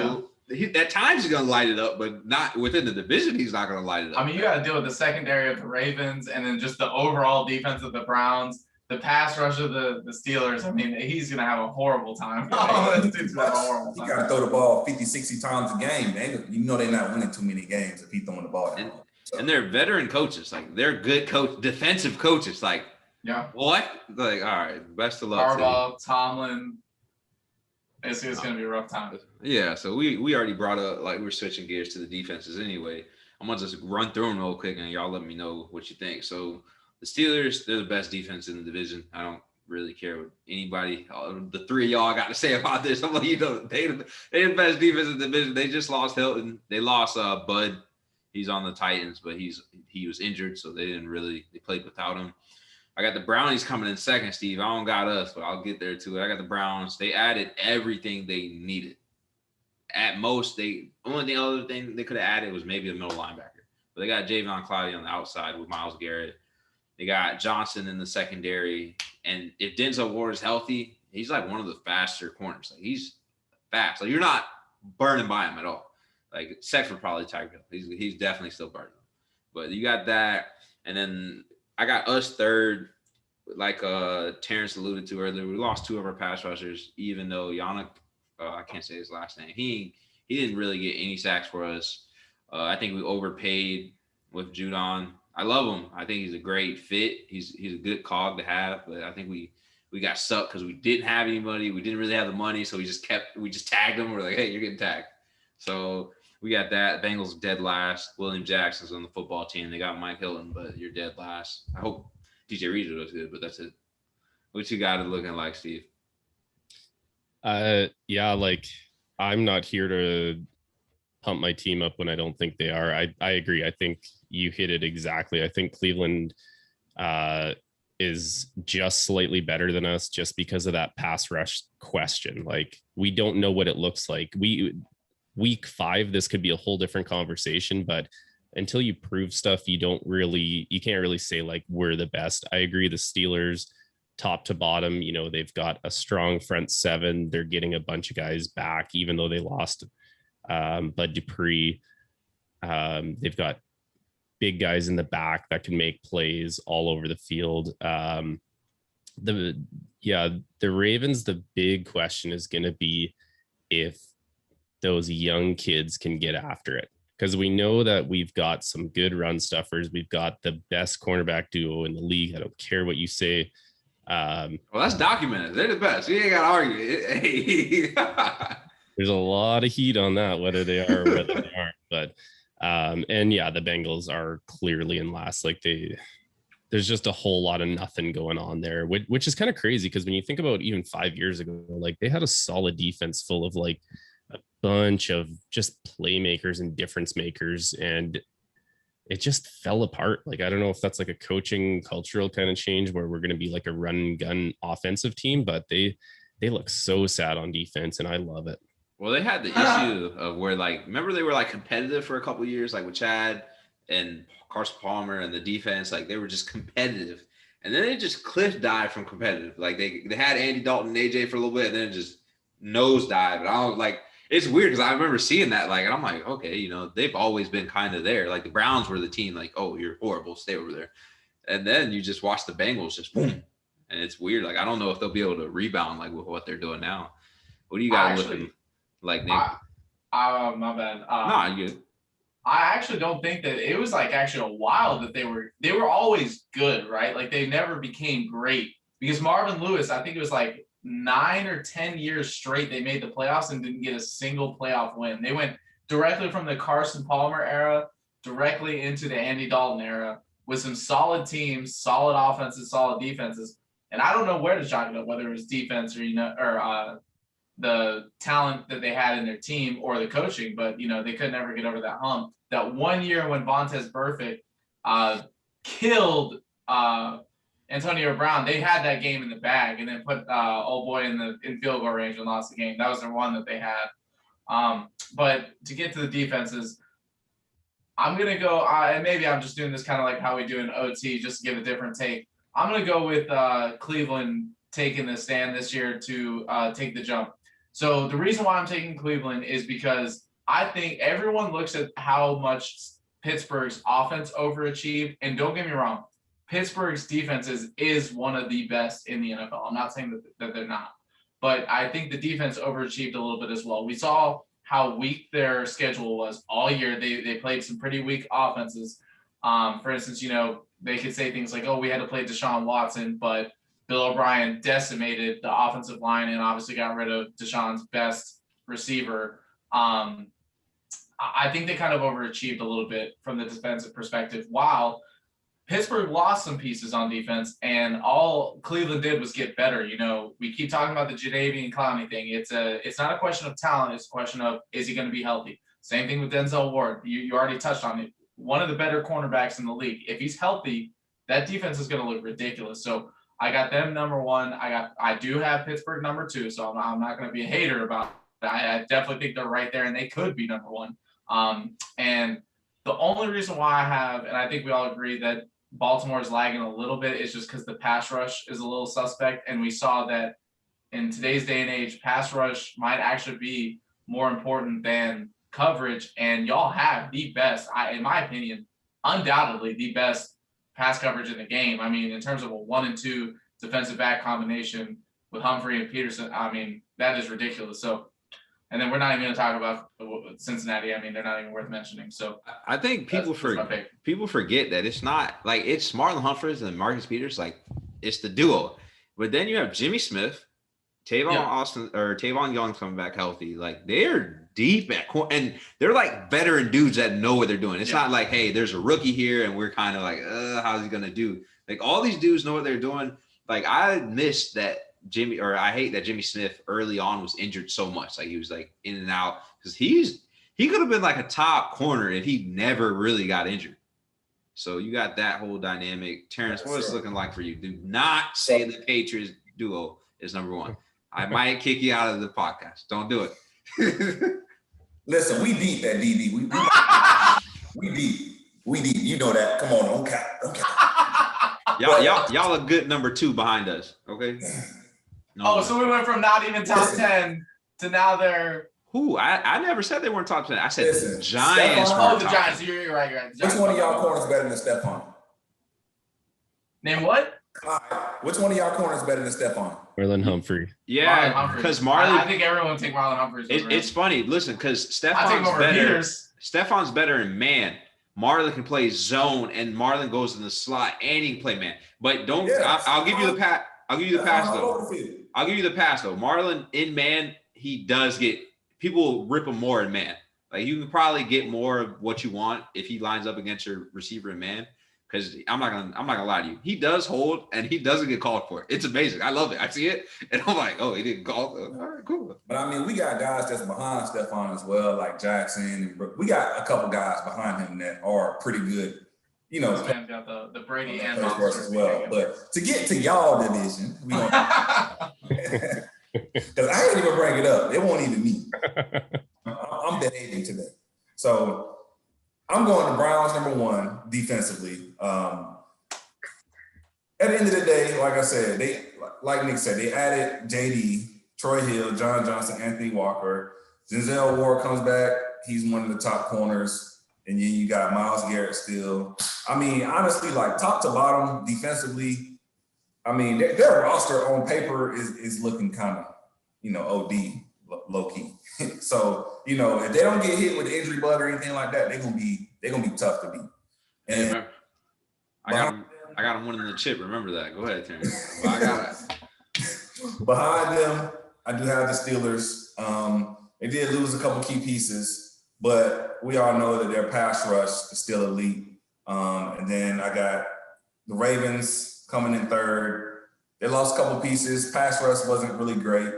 S1: to, at times he's going to light it up, but not within the division. He's not going to light it up.
S2: I mean, you got to deal with the secondary of the Ravens, and then just the overall defense of the Browns, the pass rush of the Steelers. I mean, he's going to have a horrible time.
S3: You got to throw the ball 50, 60 times a game, man. You know they're not winning too many games if he's throwing the ball down.
S1: And they're veteran coaches. Like they're good defensive coaches. Like,
S2: yeah.
S1: What? Like, all right. Best of luck.
S2: Harbaugh, Tomlin. It's going to be a rough time.
S1: Yeah. So we already brought up, like, we're switching gears to the defenses anyway. I'm going to just run through them real quick and y'all let me know what you think. So the Steelers, they're the best defense in the division. I don't really care what anybody, the three of y'all got to say about this. I'm like, they're the best defense in the division. They just lost Hilton. They lost Bud. He's on the Titans, but he was injured, so they played without him. I got the Brownies coming in second, Steve. I don't got us, but I'll get there too. I got the Browns. They added everything they needed. At most, only other thing they could have added was maybe a middle linebacker. But they got Javion Clowney on the outside with Myles Garrett. They got Johnson in the secondary. And if Denzel Ward is healthy, he's like one of the faster corners. Like he's fast. Like you're not burning by him at all. Like except for probably Tyreek Hill. He's definitely still burning. But you got that. And then I got us third, like Terrence alluded to earlier. We lost two of our pass rushers, even though Yannick, I can't say his last name. He didn't really get any sacks for us. I think we overpaid with Judon. I love him. I think he's a great fit. He's a good cog to have, but I think we got sucked because we didn't have anybody. We didn't really have the money, so we just tagged him. We're like, hey, you're getting tagged. So we got that. Bengals dead last. William Jackson's on the football team. They got Mike Hilton, but you're dead last. I hope DJ Reader does good, but that's it. What you got it looking like, Steve?
S4: Yeah, like I'm not here to pump my team up when I don't think they are. I agree. I think you hit it exactly. I think Cleveland is just slightly better than us just because of that pass rush question. Like we don't know what it looks like. Week 5, this could be a whole different conversation, but until you prove stuff, you can't really say like we're the best. I agree. The Steelers, top to bottom, they've got a strong front seven. They're getting a bunch of guys back, even though they lost Bud Dupree. They've got big guys in the back that can make plays all over the field. The Ravens, the big question is going to be if those young kids can get after it, because we know that we've got some good run stuffers. We've got the best cornerback duo in the league. I don't care what you say.
S1: Well, that's documented. They're the best. You ain't got to argue it.
S4: There's a lot of heat on that, whether they are or whether they aren't. But and yeah, the Bengals are clearly in last. Like there's just a whole lot of nothing going on there, which is kind of crazy because when you think about even 5 years ago, like they had a solid defense full of like a bunch of just playmakers and difference makers, and it just fell apart. Like I don't know if that's like a coaching cultural kind of change where we're going to be like a run and gun offensive team, but they look so sad on defense, and I love it.
S1: Well, they had the issue of where, like, remember they were like competitive for a couple of years, like with Chad and Carson Palmer and the defense, like they were just competitive, and then they just cliff dive from competitive. Like they had Andy Dalton and AJ for a little bit, and then it just nosedive. And I was like, it's weird because I remember seeing that, like, and I'm like, okay, they've always been kind of there. Like the Browns were the team, like, oh, you're horrible, stay over there. And then you just watch the Bengals just boom, and it's weird. Like I don't know if they'll be able to rebound like with what they're doing now. What do you guys looking like, Nick?
S2: My bad.
S1: Nah, you good.
S2: I actually don't think that it was like actually a while that they were always good, right? Like they never became great because Marvin Lewis, I think it was like 9 or 10 years straight they made the playoffs and didn't get a single playoff win. They went directly from the Carson Palmer era directly into the Andy Dalton era with some solid teams, solid offenses, solid defenses. And I don't know where to chalk it up, whether it was defense or the talent that they had in their team or the coaching, but they could never get over that hump. That 1 year when Vontaze Burfict killed Antonio Brown, they had that game in the bag and then put old boy in field goal range and lost the game. That was the one that they had. But to get to the defenses, I'm gonna go, and maybe I'm just doing this kind of like how we do in OT, just to give a different take. I'm gonna go with Cleveland taking the stand this year to take the jump. So the reason why I'm taking Cleveland is because I think everyone looks at how much Pittsburgh's offense overachieved, and don't get me wrong, Pittsburgh's defense is one of the best in the NFL. I'm not saying that they're not, but I think the defense overachieved a little bit as well. We saw how weak their schedule was all year. They played some pretty weak offenses. For instance, they could say things like, "Oh, we had to play Deshaun Watson," but Bill O'Brien decimated the offensive line and obviously got rid of Deshaun's best receiver. I think they kind of overachieved a little bit from the defensive perspective, while Pittsburgh lost some pieces on defense, and all Cleveland did was get better. We keep talking about the Jadeveon Clowney thing. It's not a question of talent. It's a question of, is he going to be healthy? Same thing with Denzel Ward. You already touched on it. One of the better cornerbacks in the league. If he's healthy, that defense is going to look ridiculous. So I got them number one. I do have Pittsburgh number two. So I'm not going to be a hater about it. I definitely think they're right there, and they could be number one. And the only reason why I have, and I think we all agree that Baltimore is lagging a little bit, is just because the pass rush is a little suspect. And we saw that in today's day and age, pass rush might actually be more important than coverage. And y'all have the best, in my opinion, undoubtedly the best pass coverage in the game. I mean, in terms of a 1 and 2 defensive back combination with Humphrey and Peterson, I mean, that is ridiculous. So, and then we're not even going to talk about Cincinnati. I mean, they're not even worth mentioning. So
S1: I think people forget that it's not like it's Marlon Humphreys and Marcus Peters. Like, it's the duo. But then you have Jimmy Smith, Tavon Young's coming back healthy. Like, they're deep at corner, and they're like veteran dudes that know what they're doing. It's not like, hey, there's a rookie here and we're kind of like, how's he going to do? Like, all these dudes know what they're doing. Like, I missed that I hate that Jimmy Smith early on was injured so much. Like, he was like in and out, because he could have been like a top corner if he never really got injured. So you got that whole dynamic. Terrence, what is it looking like for you? Do not say the Patriots duo is number one. I might kick you out of the podcast. Don't do it.
S3: Listen, we deep at DB. We deep. You know that. Come on, don't cap.
S1: Y'all a good number 2 behind us. Okay.
S2: No. So we went from not even top 10 to now they're.
S1: Who? I never said they weren't top 10. I said the Giants.
S2: The Giants. You're right.
S3: Which one of y'all corners better than Stephon?
S2: Name what?
S3: Which one of y'all corners better than Stephon?
S4: Marlon Humphrey.
S1: Yeah, because Marlon.
S2: I think everyone would take Marlon Humphrey.
S1: It's funny. Listen, because Stephon's better. Stephon's better in man. Marlon can play zone, and Marlon goes in the slot, and he can play man. But don't. Yeah, I'll give you the pass. I'll give you the pass though. I'll give you the pass though. Marlon in man, he does get people rip him more in man. Like, you can probably get more of what you want if he lines up against your receiver in man. Because I'm not gonna lie to you, he does hold and he doesn't get called for it. It's amazing. I love it. I see it and I'm like, oh, he didn't call. All right, cool.
S3: But I mean, we got guys that's behind Stephon as well, like Jackson. And we got a couple guys behind him that are pretty good.
S2: This man's got the Brady and
S3: Monster as well. But to get to y'all division, we don't. Because I ain't even bring it up. It won't even me. I'm behaving today. So I'm going to Browns number 1 defensively. At the end of the day, like I said, like Nick said, they added JD, Troy Hill, John Johnson, Anthony Walker. Denzel Ward comes back. He's one of the top corners. And then you got Myles Garrett still. I mean, honestly, like top to bottom defensively, I mean, their roster on paper is looking kind of, OD, low key. So, if they don't get hit with the injury bug or anything like that, they're gonna be tough to beat. And
S1: I got them winning the chip. Remember that. Go ahead, Terrence. I got it.
S3: Behind them, I do have the Steelers. They did lose a couple key pieces, but we all know that their pass rush is still elite. And then I got the Ravens coming in third. They lost a couple pieces. Pass rush wasn't really great.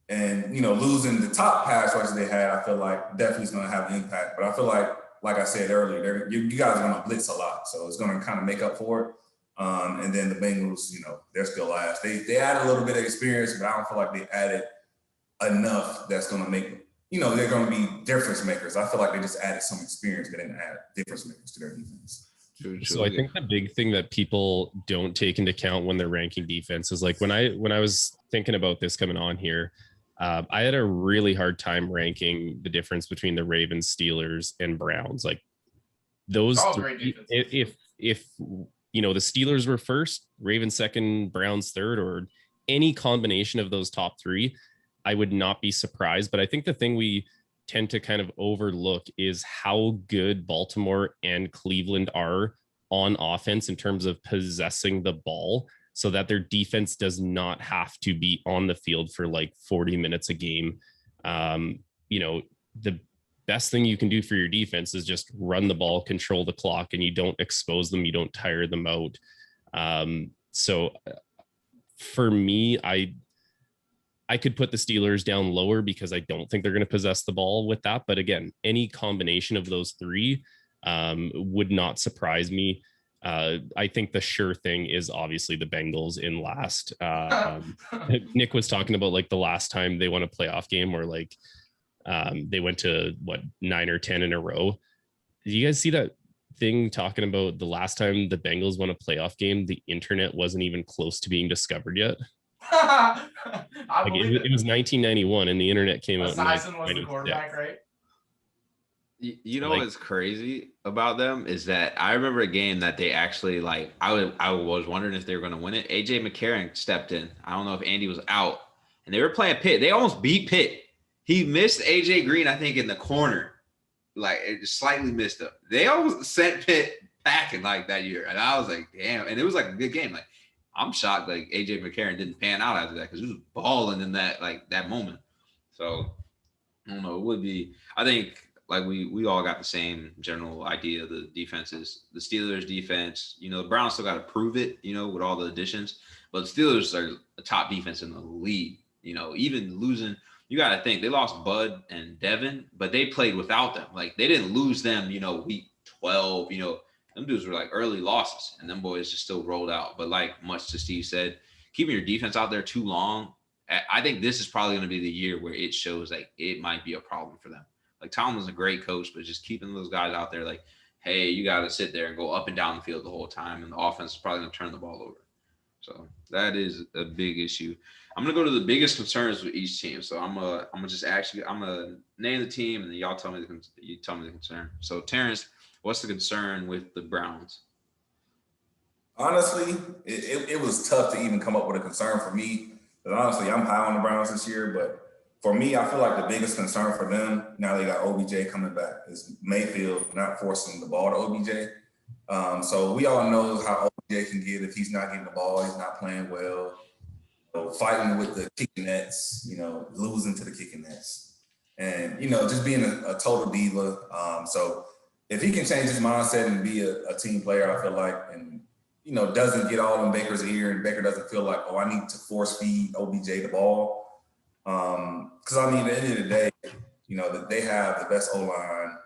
S3: And, losing the top pass rush they had, I feel like definitely is going to have an impact. But I feel like I said earlier, you guys are going to blitz a lot. So it's going to kind of make up for it. And then the Bengals, they're still last. They added a little bit of experience, but I don't feel like they added enough that's going to make they're going to be difference makers. I feel like they just added some experience, but didn't add difference makers to their defense.
S4: So I think the big thing that people don't take into account when they're ranking defense is like when I was thinking about this coming on here, I had a really hard time ranking the difference between the Ravens, Steelers, and Browns. Like those three, if the Steelers were first, Ravens second, Browns third, or any combination of those top three, I would not be surprised. But I think the thing we tend to kind of overlook is how good Baltimore and Cleveland are on offense in terms of possessing the ball, so that their defense does not have to be on the field for like 40 minutes a game. The best thing you can do for your defense is just run the ball, control the clock, and you don't expose them, you don't tire them out. So for me, I could put the Steelers down lower because I don't think they're going to possess the ball with that. But again, any combination of those three would not surprise me. I think the sure thing is obviously the Bengals in last. Nick was talking about like the last time they won a playoff game, or like they went to 9 or 10 in a row. Did you guys see that thing talking about the last time the Bengals won a playoff game? The internet wasn't even close to being discovered yet. It was 1991 and the internet came out.
S2: Sison was the quarterback, right?
S1: What's crazy about them is that I remember a game that they actually I was wondering if they were going to win it. AJ McCarron stepped in. I don't know if Andy was out, and they were playing Pitt. They almost beat Pitt. He missed AJ Green, I think, in the corner. It slightly missed him. They almost sent Pitt packing that year, and I was like, damn. And it was a good game. I'm shocked AJ McCarron didn't pan out after that, because he was balling in that that moment. So I don't know. It would be. I think we all got the same general idea of the defenses. The Steelers defense, the Browns still got to prove it, with all the additions. But the Steelers are the top defense in the league. Even losing, you got to think they lost Bud and Devin, but they played without them. They didn't lose them, week 12. Them dudes were early losses, and them boys just still rolled out. But much to Steve said, keeping your defense out there too long, I think this is probably going to be the year where it shows it might be a problem for them. Tomlin's a great coach, but just keeping those guys out there, hey, you got to sit there and go up and down the field the whole time, and the offense is probably going to turn the ball over. So that is a big issue. I'm going to go to the biggest concerns with each team. So I'm gonna name the team, and then y'all tell me the concern. So Terrence, what's the concern with the Browns?
S3: Honestly, it was tough to even come up with a concern for me. But honestly, I'm high on the Browns this year, but for me, I feel like the biggest concern for them, now they got OBJ coming back, is Mayfield not forcing the ball to OBJ. So we all know how OBJ can get if he's not getting the ball, he's not playing well, fighting with the kicking nets, losing to the kicking nets. And, just being a total diva. So if he can change his mindset and be a team player, I feel like, and, doesn't get all in Baker's ear, and Baker doesn't feel like, I need to force feed OBJ the ball. Because at the end of the day, they have the best O-line,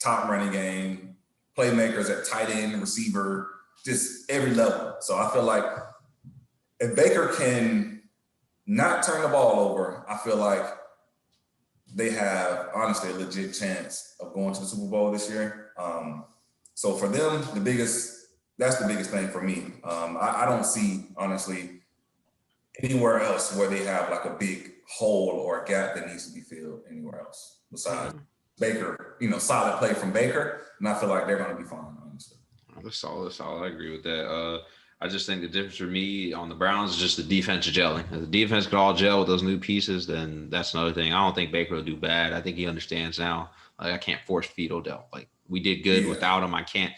S3: top running game, playmakers at tight end, receiver, just every level. So I feel like if Baker can not turn the ball over, I feel like they have honestly a legit chance of going to the Super Bowl this year. So for them, that's the biggest thing for me. I don't see honestly anywhere else where they have a big hole or a gap that needs to be filled anywhere else besides Baker, solid play from Baker. And I feel like they're going to be fine, honestly.
S1: That's solid. I agree with that. I just think the difference for me on the Browns is just the defense gelling. If the defense could all gel with those new pieces, then that's another thing. I don't think Baker will do bad. I think he understands now. I can't force feed Odell. We did good without him. I can't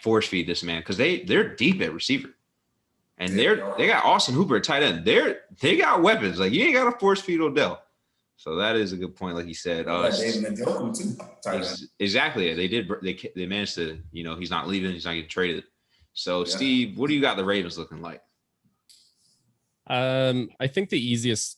S1: force feed this man, because they're deep at receiver. And they got Austin Hooper at tight end. They got weapons. You ain't got to force feed Odell. So that is a good point, like he said. Exactly. They did. They managed to. He's not leaving. He's not getting traded. So Steve, what do you got the Ravens looking like?
S4: I think the easiest,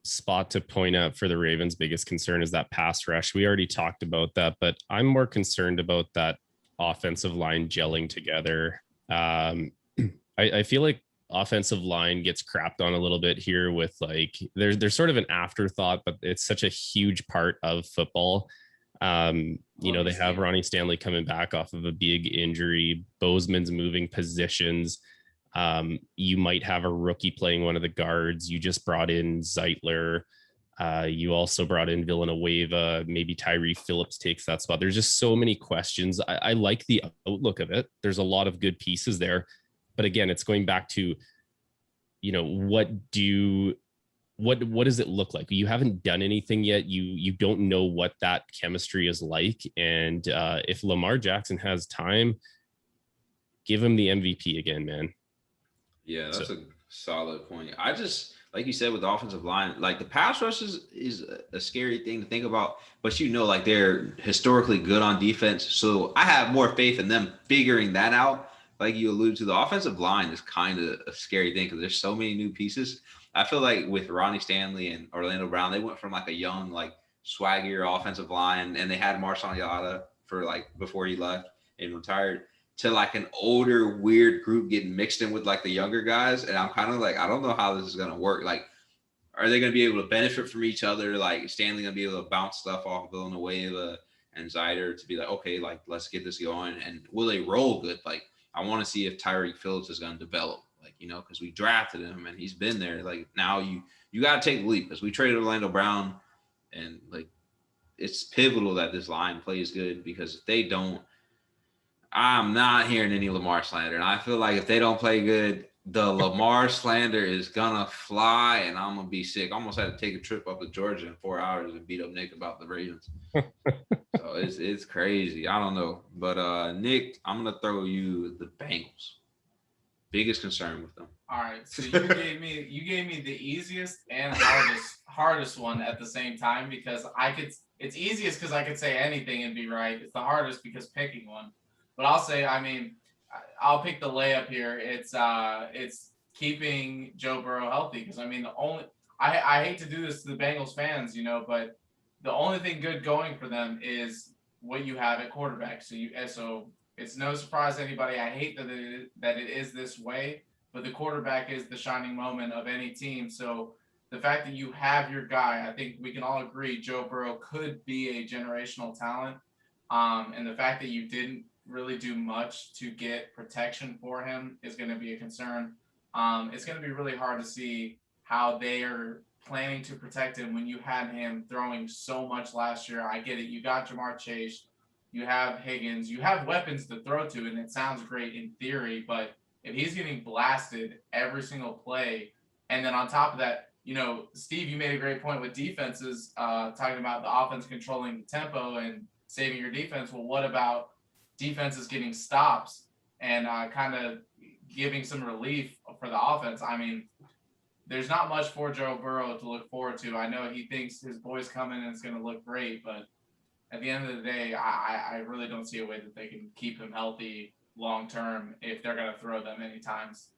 S4: spot to point out for the Ravens' biggest concern is that pass rush. We already talked about that, but I'm more concerned about that offensive line gelling together. I feel like offensive line gets crapped on a little bit here with like there's sort of an afterthought, but it's such a huge part of football. They have Ronnie Stanley coming back off of a big injury. Bozeman's moving positions. You might have a rookie playing one of the guards. You just brought in Zeitler. You also brought in Villanueva. Maybe Tyree Phillips takes that spot. There's just so many questions. I like the outlook of it. There's a lot of good pieces there. But again, it's going back to, what does it look like? You haven't done anything yet. You don't know what that chemistry is like. And if Lamar Jackson has time, give him the MVP again, man.
S1: Yeah, that's a solid point. I just, like you said, with the offensive line, like the pass rush is a scary thing to think about, but like they're historically good on defense. So I have more faith in them figuring that out. Like you alluded to, the offensive line is kind of a scary thing because there's so many new pieces. I feel like with Ronnie Stanley and Orlando Brown, they went from like a young, like swaggier offensive line, and they had Marshawn Yada for like before he left and retired, to like an older, weird group getting mixed in with like the younger guys. And I'm kind of like, I don't know how this is going to work. Like, are they going to be able to benefit from each other? Like Stanley going to be able to bounce stuff off Villanueva and Zyder to be like, okay, like let's get this going. And will they roll good? Like, I want to see if Tyreek Phillips is going to develop, like, because we drafted him and he's been there. Like now you got to take the leap because we traded Orlando Brown, and like it's pivotal that this line plays good, because if they don't, I'm not hearing any Lamar slander. And I feel like if they don't play good, the Lamar slander is gonna fly, and I'm gonna be sick. I almost had to take a trip up to Georgia in 4 hours and beat up Nick about the Ravens. So it's crazy. I don't know. But Nick, I'm gonna throw you the Bengals. Biggest concern with them.
S2: All right. So you gave me the easiest and hardest one at the same time, because it's easiest because I could say anything and be right. It's the hardest because picking one. But I'll pick the layup here. It's keeping Joe Burrow healthy, because I hate to do this to the Bengals fans, but the only thing good going for them is what you have at quarterback. So it's no surprise to anybody. I hate that it is this way, but the quarterback is the shining moment of any team. So the fact that you have your guy, I think we can all agree Joe Burrow could be a generational talent. And the fact that you didn't really do much to get protection for him is going to be a concern. It's going to be really hard to see how they are planning to protect him when you had him throwing so much last year. I get it. You got Jamar Chase, you have Higgins, you have weapons to throw to, and it sounds great in theory, but if he's getting blasted every single play, and then on top of that, Steve, you made a great point with defenses, talking about the offense controlling the tempo and saving your defense. Well, what about defenses getting stops and kind of giving some relief for the offense? There's not much for Joe Burrow to look forward to. I know he thinks his boy's coming and it's going to look great, but at the end of the day, I really don't see a way that they can keep him healthy long term if they're going to throw that many times.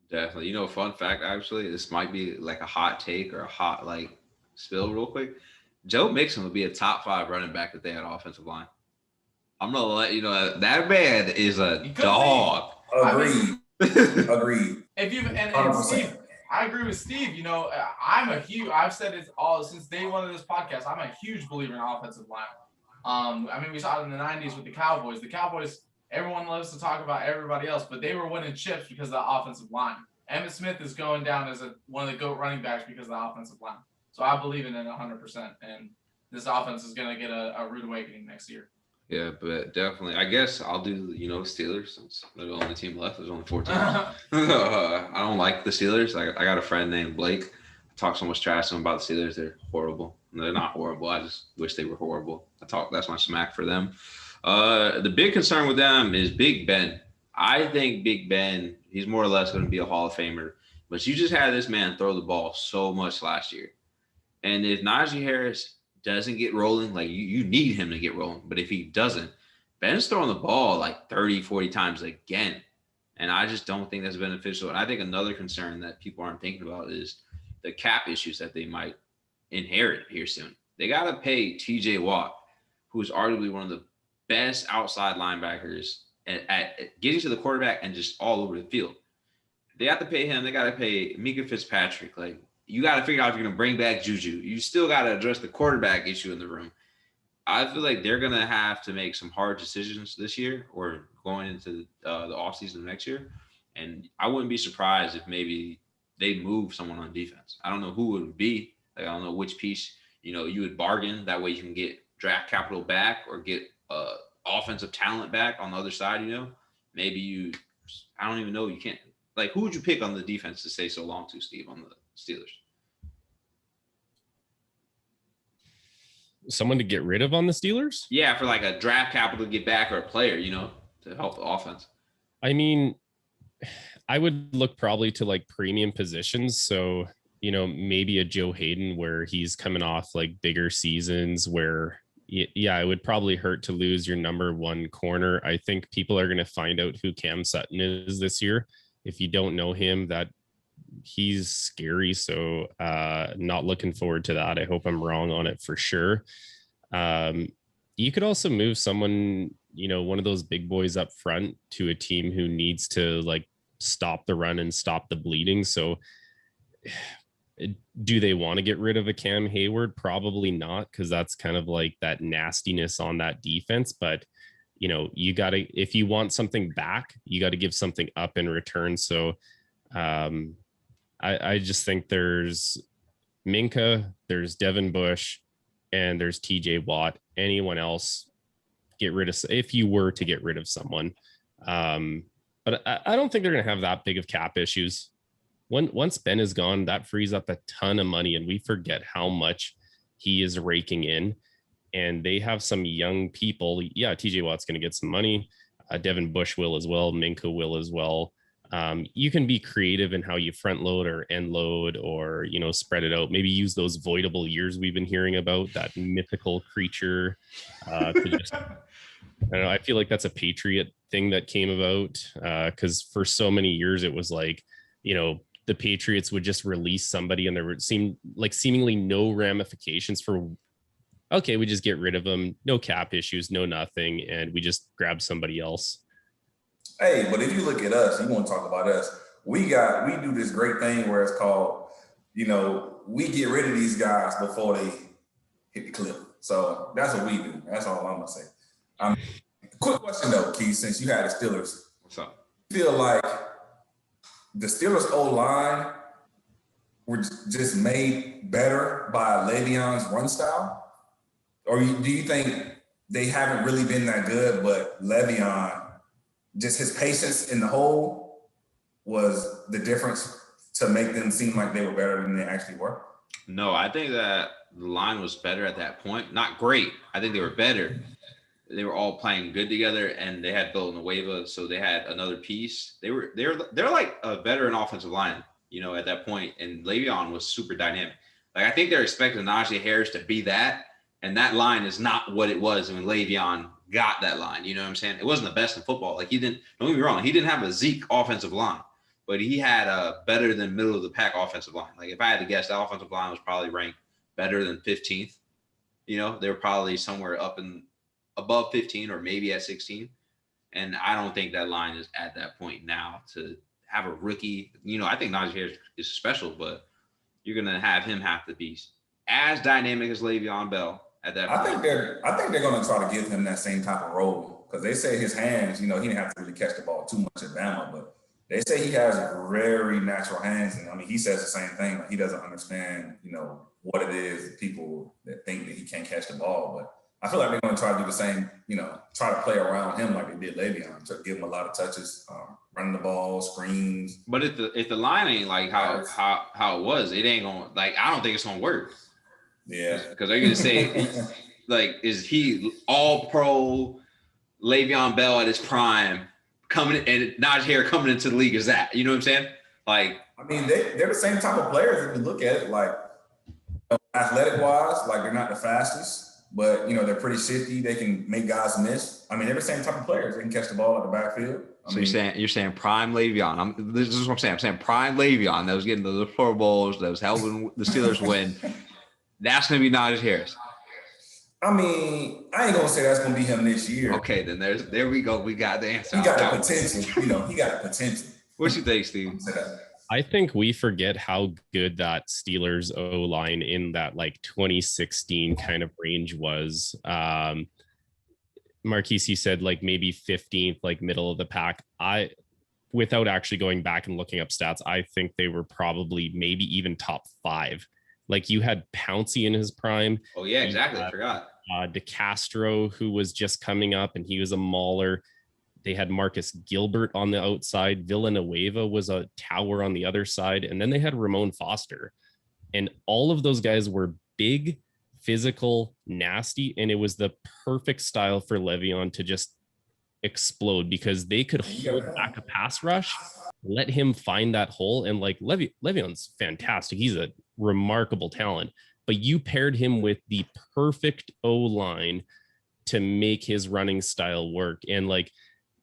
S1: Definitely. Fun fact, actually, this might be like a hot take or a hot like spill real quick. Joe Mixon would be a top 5 running back if they had offensive line. I'm gonna let you know that man is a dog.
S3: Agreed.
S2: If you and Steve, I agree with Steve. I've said it all since day one of this podcast. I'm a huge believer in offensive line. We saw it in the 90s with the Cowboys. The Cowboys, everyone loves to talk about everybody else, but they were winning chips because of the offensive line. Emmitt Smith is going down as one of the GOAT running backs because of the offensive line. So I believe in it 100%. And this offense is going to get a rude awakening next year.
S1: Yeah, but definitely. I guess I'll do, Steelers, since they're the only team left. There's only 4 teams. I don't like the Steelers. I got a friend named Blake. I talk so much trash to him about the Steelers. They're horrible. They're not horrible. I just wish they were horrible. That's my smack for them. The big concern with them is Big Ben. I think Big Ben, he's more or less going to be a Hall of Famer. But you just had this man throw the ball so much last year. And if Najee Harris doesn't get rolling, like you need him to get rolling. But if he doesn't, Ben's throwing the ball like 30, 40 times again. And I just don't think that's beneficial. And I think another concern that people aren't thinking about is the cap issues that they might inherit here soon. They got to pay TJ Watt, who's arguably one of the best outside linebackers at getting to the quarterback and just all over the field. they have to pay him. They got to pay Mika Fitzpatrick. Like, you got to figure out if you're going to bring back Juju. You still got to address the quarterback issue in the room. I feel like they're going to have to make some hard decisions this year or going into the offseason next year. And I wouldn't be surprised if maybe they move someone on defense. I don't know who it would be. Like, I don't know which piece, you would bargain. That way you can get draft capital back or get offensive talent back on the other side, Maybe I don't even know. You can't. Like, who would you pick on the defense to stay so long to, Steve, on the Steelers?
S4: Someone to get rid of on the Steelers?
S1: Yeah, for like a draft capital to get back or a player, to help the offense.
S4: I mean, I would look probably to like premium positions. So, maybe a Joe Hayden where he's coming off like bigger seasons where, yeah, it would probably hurt to lose your number one corner. I think people are going to find out who Cam Sutton is this year. If you don't know him, that he's scary. So not looking forward to that. I hope I'm wrong on it for sure. You could also move someone, one of those big boys up front to a team who needs to like stop the run and stop the bleeding. So do they want to get rid of a Cam Hayward? Probably not, because that's kind of like that nastiness on that defense. But, you got to, if you want something back, you got to give something up in return. So I just think there's Minka, there's Devin Bush, and there's TJ Watt. Anyone else, get rid of, if you were to get rid of someone. But I don't think they're going to have that big of cap issues. Once Ben is gone, that frees up a ton of money, and we forget how much he is raking in. And they have some young people. Yeah, TJ Watt's going to get some money. Devin Bush will as well. Minka will as well. You can be creative in how you front load or end load or, spread it out. Maybe use those voidable years we've been hearing about, that mythical creature. I don't know. I feel like that's a Patriot thing that came about because for so many years it was like, the Patriots would just release somebody and there would seem like seemingly no ramifications for, okay, we just get rid of them. No cap issues, no nothing. And we just grab somebody else.
S3: Hey, but if you look at us, you want to talk about us. We do this great thing where it's called, we get rid of these guys before they hit the cliff. So that's what we do. That's all I'm gonna say. Quick question though, Keith, since you had the Steelers.
S1: What's up?
S3: I feel like the Steelers O-line were just made better by Le'Veon's run style? Or do you think they haven't really been that good, but Le'Veon, just his patience in the hole was the difference to make them seem like they were better than they actually were?
S1: No, I think that the line was better at that point. Not great. I think they were better. They were all playing good together, and they had Villanueva, so they had another piece. They're like a veteran offensive line, at that point, and Le'Veon was super dynamic. Like, I think they're expecting Najee Harris to be that, and that line is not what it was when Le'Veon got that line. You know what I'm saying? It wasn't the best in football. Like, don't get me wrong, he didn't have a Zeke offensive line, but he had a better than middle of the pack offensive line. Like, if I had to guess, that offensive line was probably ranked better than 15th. They were probably somewhere up in above 15 or maybe at 16. And I don't think that line is at that point now to have a rookie. I think Najee Harris is special, but you're going to have to be as dynamic as Le'Veon Bell at that point.
S3: I think they're going to try to give him that same type of role because they say his hands, he didn't have to really catch the ball too much at Bama, but they say he has very natural hands. And he says the same thing. Like, he doesn't understand, what it is, people that think that he can't catch the ball, but I feel like they're going to try to do the same, try to play around him like they did Le'Veon, to give him a lot of touches, running the ball, screens.
S1: But if the line ain't like how it was, it ain't going to, like, I don't think it's going to work.
S3: Yeah.
S1: Because they're going to say, like, is he all pro Le'Veon Bell at his prime coming, and Najee Harris coming into the league as that? You know what I'm saying? Like,
S3: I mean, they're the same type of players if you look at it, like, athletic-wise, like, they're not the fastest. But, they're pretty shifty. They can make guys miss. I mean, they're the same type of players. They can catch the ball at the backfield.
S1: You're saying prime Le'Veon. This is what I'm saying. I'm saying prime Le'Veon that was getting the Pro Bowls, that was helping the Steelers win. That's going to be Najee Harris.
S3: I mean, I ain't going to say that's going to be him this year.
S1: Okay, then there we go. We got the answer.
S3: He got the potential. He got the potential.
S1: What you think, Steve?
S4: I think we forget how good that Steelers O line in that like 2016 kind of range was. Marquise said like maybe 15th, like middle of the pack. Without actually going back and looking up stats, I think they were probably maybe even top 5. Like you had Pouncey in his prime.
S1: Oh yeah, exactly. I forgot.
S4: DeCastro, who was just coming up, and he was a mauler. They had Marcus Gilbert on the outside. Villanueva was a tower on the other side. And then they had Ramon Foster. And all of those guys were big, physical, nasty. And it was the perfect style for Le'Veon to just explode because they could hold back a pass rush, let him find that hole. And like Le'Veon's fantastic. He's a remarkable talent. But you paired him with the perfect O-line to make his running style work. And like,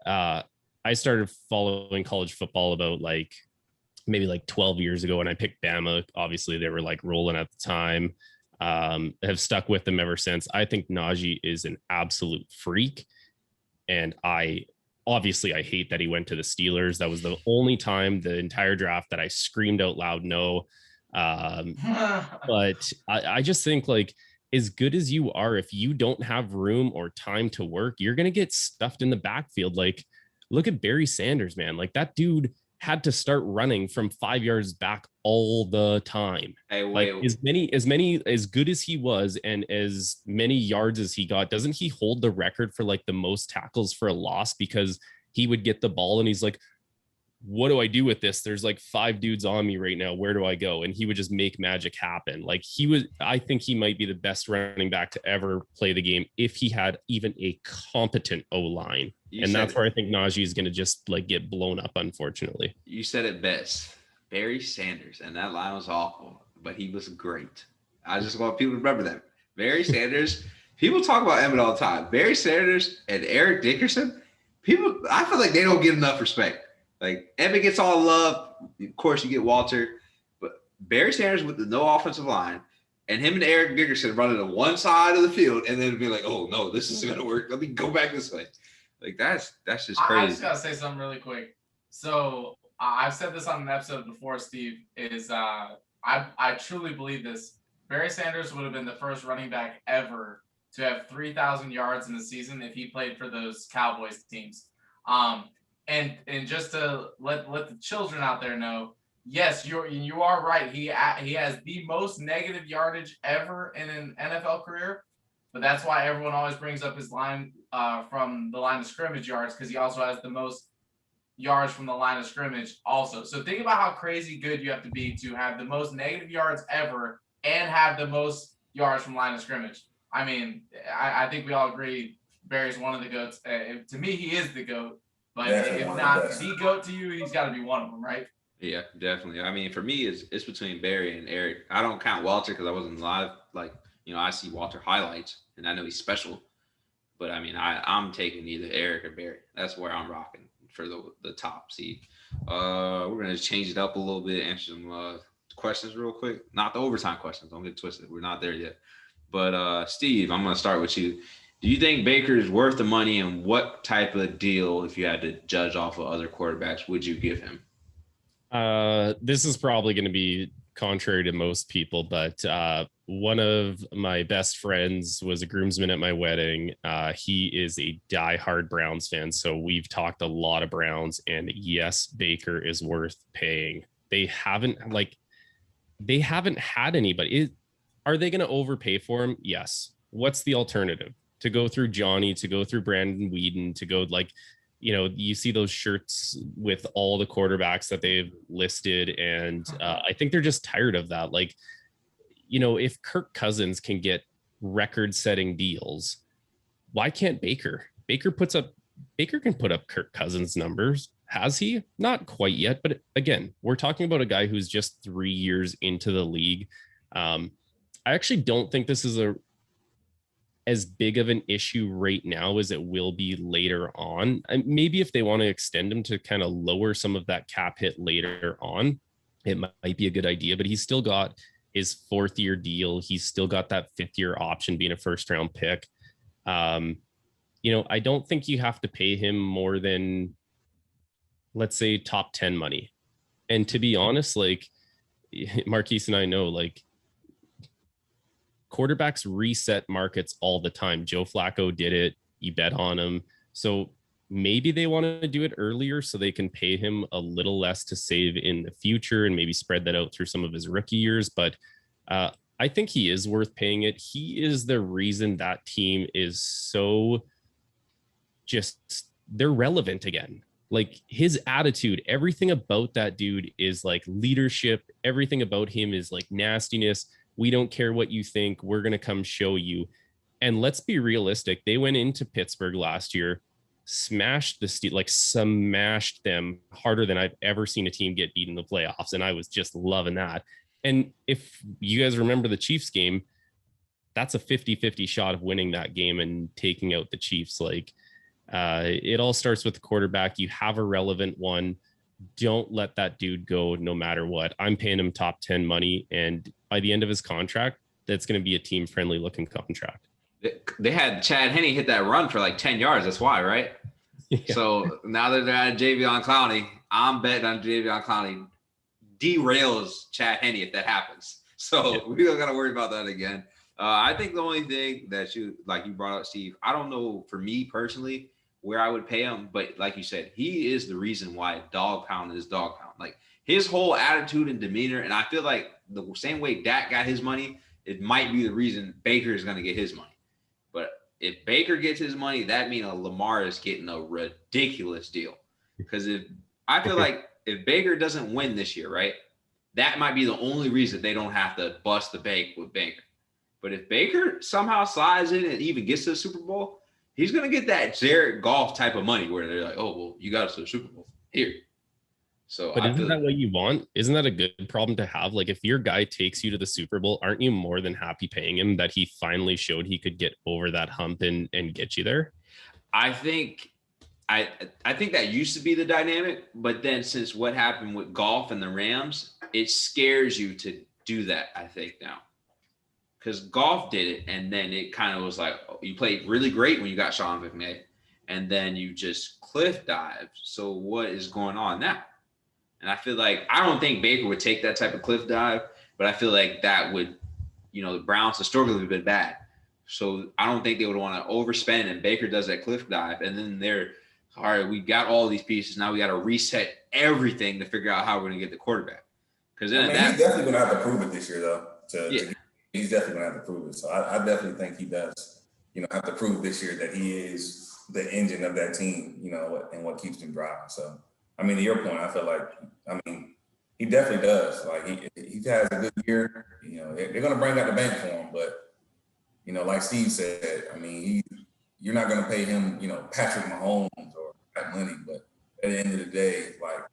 S4: I started following college football about like maybe like 12 years ago when I picked Bama. Obviously, they were like rolling at the time. Have stuck with them ever since. I think Najee is an absolute freak. And I hate that he went to the Steelers. That was the only time the entire draft that I screamed out loud no. But I just think like, as good as you are, if you don't have room or time to work, you're going to get stuffed in the backfield. Like, look at Barry Sanders, man. Like that dude had to start running from 5 yards back all the time.
S1: Hey,
S4: like as good as he was and as many yards as he got, doesn't he hold the record for like the most tackles for a loss? Because he would get the ball and he's like, what do I do with this? There's like 5 dudes on me right now. Where do I go? And he would just make magic happen. Like I think he might be the best running back to ever play the game if he had even a competent O-line. And that's where I think Najee is going to just like get blown up, unfortunately.
S1: You said it best. Barry Sanders, and that line was awful, but he was great. I just want people to remember that. Barry Sanders, people talk about Emmett all the time. Barry Sanders and Eric Dickerson, I feel like they don't get enough respect. Like Emmett gets all the love. Of course, you get Walter, but Barry Sanders with the no offensive line and him and Eric Dickerson running to one side of the field and then be like, oh no, this isn't going to work. Let me go back this way. Like that's just crazy.
S2: I just got to say something really quick. So I've said this on an episode before, Steve, is I truly believe this. Barry Sanders would have been the first running back ever to have 3,000 yards in the season if he played for those Cowboys teams. And just to let the children out there know, yes, you are right. He has the most negative yardage ever in an NFL career, but that's why everyone always brings up his line from the line of scrimmage yards, because he also has the most yards from the line of scrimmage also. So think about how crazy good you have to be to have the most negative yards ever and have the most yards from line of scrimmage. I mean, I think we all agree Barry's one of the GOATs. To me, he is the GOAT. But if not the GOAT to you, he's got to be one of them, right?
S1: Yeah, definitely. I mean, for me, it's between Barry and Eric. I don't count Walter because I wasn't live. Like, I see Walter highlights, and I know he's special. But, I mean, I'm taking either Eric or Barry. That's where I'm rocking for the top seed. We're going to change it up a little bit, answer some questions real quick. Not the overtime questions. Don't get twisted. We're not there yet. But, Steve, I'm going to start with you. Do you think Baker is worth the money, and what type of deal, if you had to judge off of other quarterbacks, would you give him?
S4: This is probably going to be contrary to most people, but one of my best friends was a groomsman at my wedding. He is a diehard Browns fan, so we've talked a lot of Browns, and yes, Baker is worth paying. They haven't had anybody. Are they going to overpay for him? Yes. What's the alternative? To go through Johnny, to go through Brandon Whedon, to go like, you see those shirts with all the quarterbacks that they've listed. And I think they're just tired of that. Like, if Kirk Cousins can get record-setting deals, why can't Baker? Baker can put up Kirk Cousins numbers. Has he? Not quite yet. But again, we're talking about a guy who's just 3 years into the league. I actually don't think this is as big of an issue right now as it will be later on. And maybe if they want to extend him to kind of lower some of that cap hit later on, it might be a good idea, but he's still got his 4th-year deal. He's still got that 5th-year option being a first-round pick. I don't think you have to pay him more than let's say top 10 money. And to be honest, like Marquise and I know, like quarterbacks reset markets all the time. Joe Flacco did it. You bet on him. So maybe they want to do it earlier so they can pay him a little less to save in the future and maybe spread that out through some of his rookie years. But I think he is worth paying it. He is the reason that team is so just, they're relevant again. Like his attitude, everything about that dude is like leadership. Everything about him is like nastiness. We don't care what you think. We're going to come show you. And let's be realistic. They went into Pittsburgh last year, smashed the Steelers, like smashed them harder than I've ever seen a team get beat in the playoffs. And I was just loving that. And if you guys remember the Chiefs game, that's a 50-50 shot of winning that game and taking out the Chiefs. Like it all starts with the quarterback. You have a relevant one. Don't let that dude go no matter what. I'm paying him top 10 money. And by the end of his contract, that's going to be a team friendly looking contract.
S1: They had Chad Henne hit that run for like 10 yards. That's why, right? Yeah. So now that they're at Jadeveon Clowney, I'm betting on Jadeveon Clowney derails Chad Henne if that happens. So we don't got to worry about that again. I think the only thing that you brought up, Steve, I don't know for me personally where I would pay him, but like you said, he is the reason why Dog Pound is Dog Pound. Like his whole attitude and demeanor, and I feel like the same way Dak got his money, it might be the reason Baker is going to get his money. But if Baker gets his money, that means Lamar is getting a ridiculous deal. Because I feel like if Baker doesn't win this year, right, that might be the only reason they don't have to bust the bank with Baker. But if Baker somehow slides in and even gets to the Super Bowl, he's going to get that Jared Goff type of money where they're like, oh, well, you got us to the Super Bowl here. So,
S4: but isn't that what you want? Isn't that a good problem to have? Like if your guy takes you to the Super Bowl, aren't you more than happy paying him that he finally showed he could get over that hump and get you there?
S1: I think that used to be the dynamic, but then since what happened with Goff and the Rams, it scares you to do that, I think now. Because Goff did it, and then it kind of was like, you played really great when you got Sean McVay, and then you just cliff dive. So what is going on now? And I feel like, I don't think Baker would take that type of cliff dive, but I feel like that would, the Browns historically have been bad. So I don't think they would want to overspend, and Baker does that cliff dive, and then they're, all right, we got all these pieces. Now we got to reset everything to figure out how we're going to get the quarterback. Because then
S3: he's definitely going to have to prove it this year, though. He's definitely going to have to prove it. So I definitely think he does, have to prove this year that he is the engine of that team, and what keeps them driving. So, to your point, I feel like, he definitely does. Like he has a good year. They're going to bring out the bank for him, but like Steve said, you're not going to pay him, Patrick Mahomes or that money. But at the end of the day, like,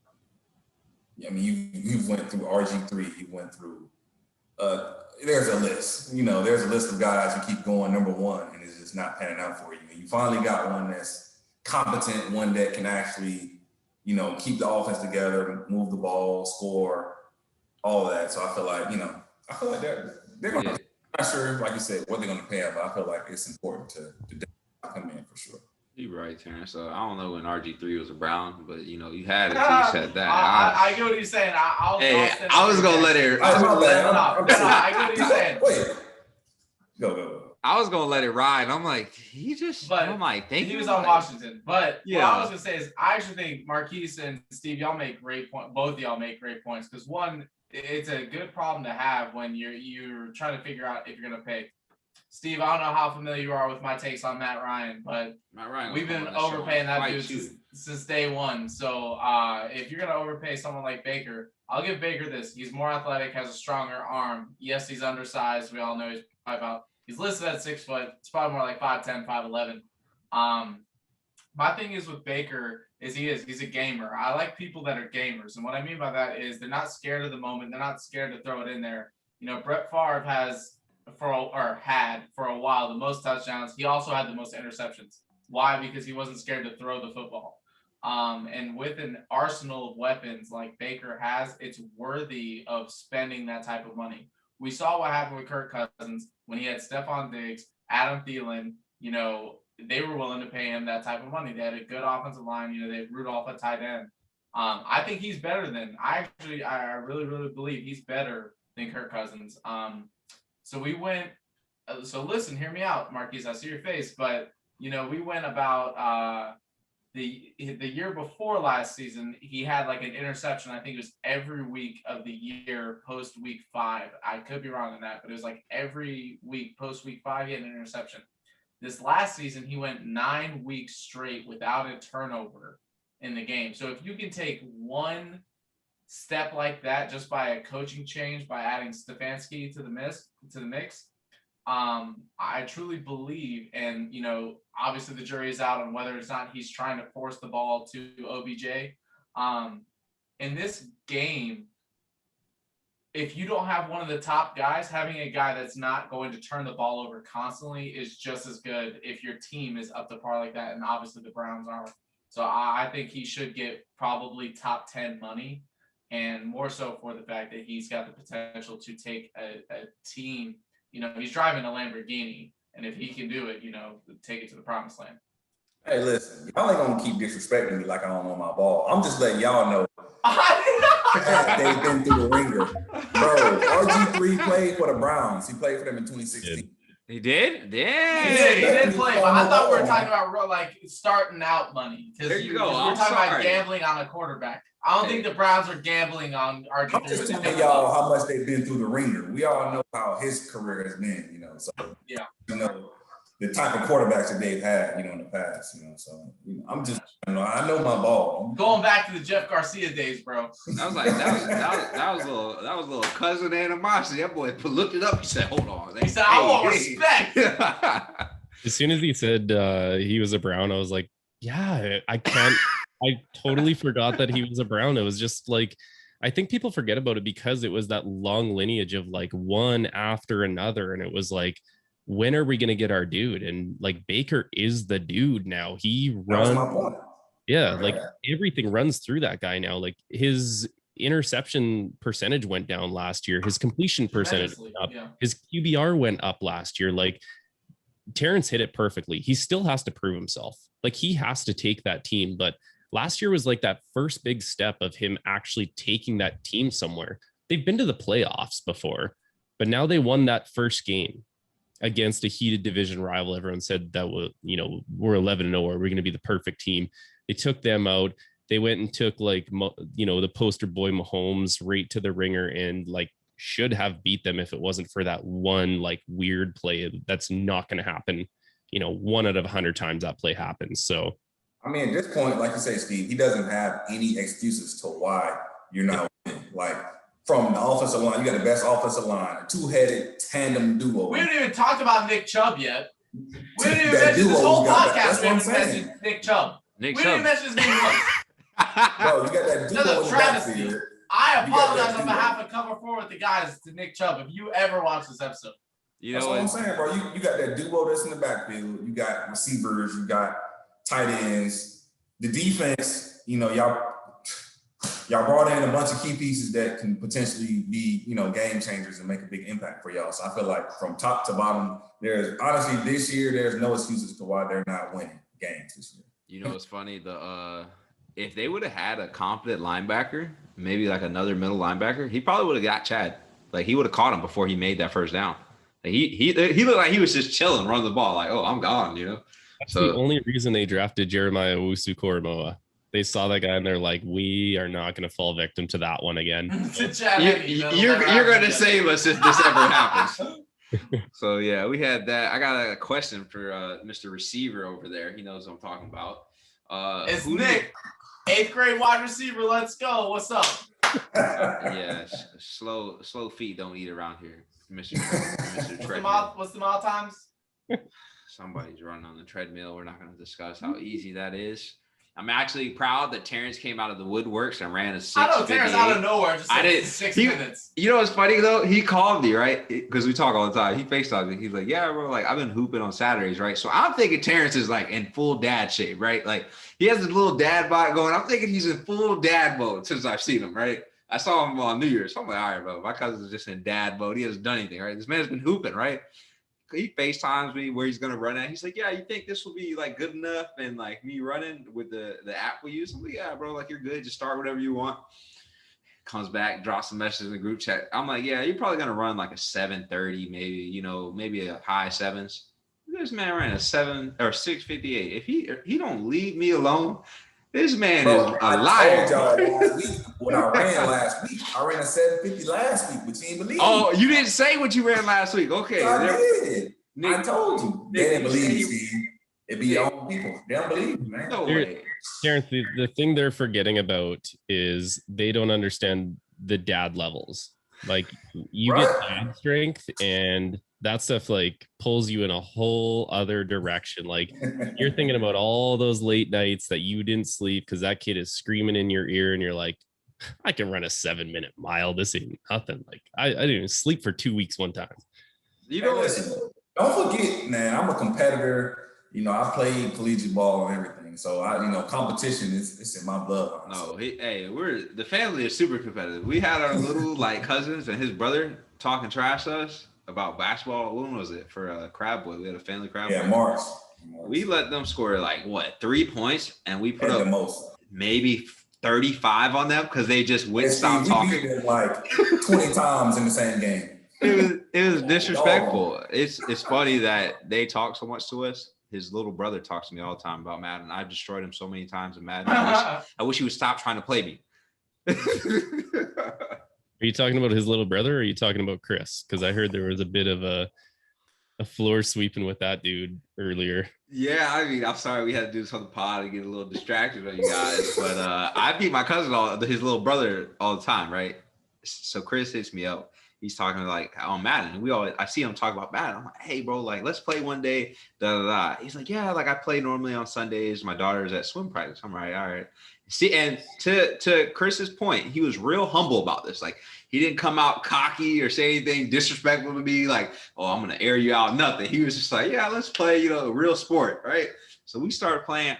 S3: you went through RG3, you went through. There's a list. There's a list of guys who keep going number one, and it's just not panning out for you. And you finally got one that's competent, one that can actually, keep the offense together, move the ball, score, all of that. So I feel like they're going to. I'm not sure, like you said, what they're going to pay him, but I feel like it's important to come in for sure.
S1: You're right, Terrence. So I don't know when RG3 was a Brown, but you had it. You said that.
S2: I get what you're saying.
S1: I was gonna let it.
S2: I get what you're saying.
S3: Wait. Go.
S1: I was gonna let it ride. I'm like, I'm like, thank you.
S2: He was on Washington, but what I was gonna say is, I actually think Marquise and Steve, y'all make great points. Both of y'all make great points because one, it's a good problem to have when you're trying to figure out if you're gonna pay. Steve, I don't know how familiar you are with my takes on Matt Ryan, but we've been overpaying that dude since day one. So if you're going to overpay someone like Baker, I'll give Baker this. He's more athletic, has a stronger arm. Yes, he's undersized. We all know he's listed at 6 foot. It's probably more like 5'10", 5'11". My thing is with Baker is he's a gamer. I like people that are gamers. And what I mean by that is they're not scared of the moment. They're not scared to throw it in there. Brett Favre had for a while the most touchdowns. He also had the most interceptions. Why? Because he wasn't scared to throw the football. And with an arsenal of weapons like Baker has, it's worthy of spending that type of money. We saw what happened with Kirk Cousins when he had Stephon Diggs, Adam Thielen. They were willing to pay him that type of money. They had a good offensive line. They had Rudolph at tight end. I think he's better than I really believe he's better than Kirk Cousins. So we went. So listen, hear me out, Marquise. I see your face, but we went about the year before last season. He had like an interception. I think it was every week of the year post week 5. I could be wrong on that, but it was like every week post week 5 he had an interception. This last season he went 9 weeks straight without a turnover in the game. So if you can take one step like that just by a coaching change, by adding Stefanski to the mix, I truly believe, and obviously the jury is out on whether it's not he's trying to force the ball to OBJ. In this game, if you don't have one of the top guys, having a guy that's not going to turn the ball over constantly is just as good if your team is up to par like that, and obviously the Browns are. So I think he should get probably top 10 money, and more so for the fact that he's got the potential to take a team. He's driving a Lamborghini, and if he can do it, take it to the promised land.
S3: Hey, listen, y'all ain't gonna keep disrespecting me like I don't know my ball. I'm just letting y'all know that they've been through the ringer. Bro, RG3 played for the Browns. He played for them in 2016.
S1: He did? Yeah.
S2: He did play, but I thought we were talking about like starting out money.
S1: There you go.
S2: We're talking about gambling on a quarterback. I don't think the Browns are gambling on RG3.
S3: I'm just telling y'all how much they've been through the ringer. We all know how his career has been, So
S2: yeah,
S3: the type of quarterbacks that they've had, in the past, So I'm just, I know my ball.
S2: Going back to the Jeff Garcia days, bro.
S1: That was a little cousin animosity. That boy looked it up. He said, "Hold on."
S2: He said, "I want respect."
S4: As soon as he said he was a Brown, I was like, "Yeah, I can't." I totally forgot that he was a Brown. It was just like, I think people forget about it because it was that long lineage of like one after another, and it was like, when are we going to get our dude? And like Baker is the dude now. He runs.
S3: That's my point.
S4: Yeah, like everything runs through that guy now. Like his interception percentage went down last year. His completion percentage went up. Yeah. His QBR went up last year. Like Terrence hit it perfectly. He still has to prove himself. Like he has to take that team. But last year was like that first big step of him actually taking that team somewhere. They've been to the playoffs before, but now they won that first game against a heated division rival. Everyone said that we're 11-0, or we're going to be the perfect team. They took them out. They went and took the poster boy Mahomes right to the ringer and like should have beat them if it wasn't for that one like weird play that's not going to happen. 1 out of 100 times that play happens. So,
S3: I mean, at this point, like you say, Steve, he doesn't have any excuses to why you're not winning. Like from the offensive line, you got the best offensive line, a two-headed tandem duo.
S2: We haven't even talked about Nick Chubb yet. We didn't even mention this whole podcast. We haven't mentioned Nick Chubb. We didn't mention his name once.
S3: Bro, you got that duo in the backfield.
S2: I apologize on behalf of Cover 4 with the guys to Nick Chubb if you ever watch this episode.
S3: That's what I'm saying, bro. You got that duo that's in the backfield. You got receivers. You got tight ends. The defense, y'all brought in a bunch of key pieces that can potentially be, game changers and make a big impact for y'all. So I feel like from top to bottom, this year, there's no excuses to why they're not winning games this year.
S1: It's funny, if they would have had a confident linebacker, maybe like another middle linebacker, he probably would have got Chad. Like he would have caught him before he made that first down. Like, he looked like he was just chilling, running the ball, like, oh, I'm gone,
S4: That's the only reason they drafted Jeremiah Owusu-Koramoah. They saw that guy and they're like, we are not going to fall victim to that one again.
S1: You're going to save us if this ever happens. So yeah, we had that. I got a question for Mr. Receiver over there. He knows what I'm talking about.
S2: It's Nick, 8th grade wide receiver. Let's go. What's up?
S1: Yeah, slow feet don't eat around here, Mr. Treadmill.
S2: What's the mile times?
S1: Somebody's running on the treadmill. We're not going to discuss how easy that is. I'm actually proud that Terrence came out of the woodworks and ran a 6:58.
S2: I know Terrence out of nowhere. Just 6 minutes.
S1: You know what's funny though? He called me, right? Because we talk all the time. He FaceTimes me. He's like, yeah, bro, like I've been hooping on Saturdays, right? So I'm thinking Terrence is like in full dad shape, right? Like he has this little dad bod going. I'm thinking he's in full dad mode since I've seen him, right? I saw him on New Year's. So I'm like, all right, bro, my cousin's just in dad mode. He hasn't done anything, right? This man's been hooping, right? he FaceTimes me where he's gonna run at. He's like, yeah, you think this will be like good enough? And like me running with the app we use. I'm like, yeah, bro, like you're good. Just start whatever you want. Comes back, drops a message in the group chat. I'm like, yeah, you're probably gonna run like a 7:30, maybe, maybe a high sevens. This man ran a 6:58. If he don't leave me alone, this man is a liar.
S3: I told y'all last week when I ran last week. I ran a 7:50 last week, but you didn't believe me.
S1: Oh, you didn't say what you ran last week. Okay.
S3: I did.
S1: Nick,
S3: I told you. They didn't believe me, Steve. It be your own people. They don't believe me, man.
S1: No way.
S4: Terrence, the thing they're forgetting about is they don't understand the dad levels. Like you get dad strength, and that stuff like pulls you in a whole other direction. Like you're thinking about all those late nights that you didn't sleep because that kid is screaming in your ear, and you're like, I can run a 7-minute mile. This ain't nothing. Like I didn't even sleep for 2 weeks one time.
S1: You know,
S3: listen, don't forget, man, I'm a competitor. I played collegiate ball and everything. So competition it's in my blood.
S1: Honestly. No, we're the family is super competitive. We had our little like cousins and his brother talking trash to us about basketball. When was it for Crab Boy? We had a family Crab Boy.
S3: Yeah, March.
S1: We let them score like 3 points, and we put up
S3: the most,
S1: maybe 35 on them because they just wouldn't stop talking.
S3: We beat them like 20 times in the same game.
S1: It was disrespectful. It's funny that they talk so much to us. His little brother talks to me all the time about Madden. I've destroyed him so many times in Madden. I wish he would stop trying to play me.
S4: Are you talking about his little brother, or are you talking about Chris? Because I heard there was a bit of a floor sweeping with that dude earlier.
S1: Yeah, I mean, I'm sorry we had to do this on the pod and get a little distracted on you guys, but I beat my cousin, his little brother, all the time, right? So Chris hits me up. He's talking like on Madden. I see him talk about Madden. I'm like, hey, bro, like let's play one day. Da da da. He's like, yeah, like I play normally on Sundays. My daughter's at swim practice. I'm like, all right. See, and to Chris's point, he was real humble about this. Like he didn't come out cocky or say anything disrespectful to me. Like, oh, I'm gonna air you out. Nothing. He was just like, yeah, let's play. A real sport, right? So we started playing.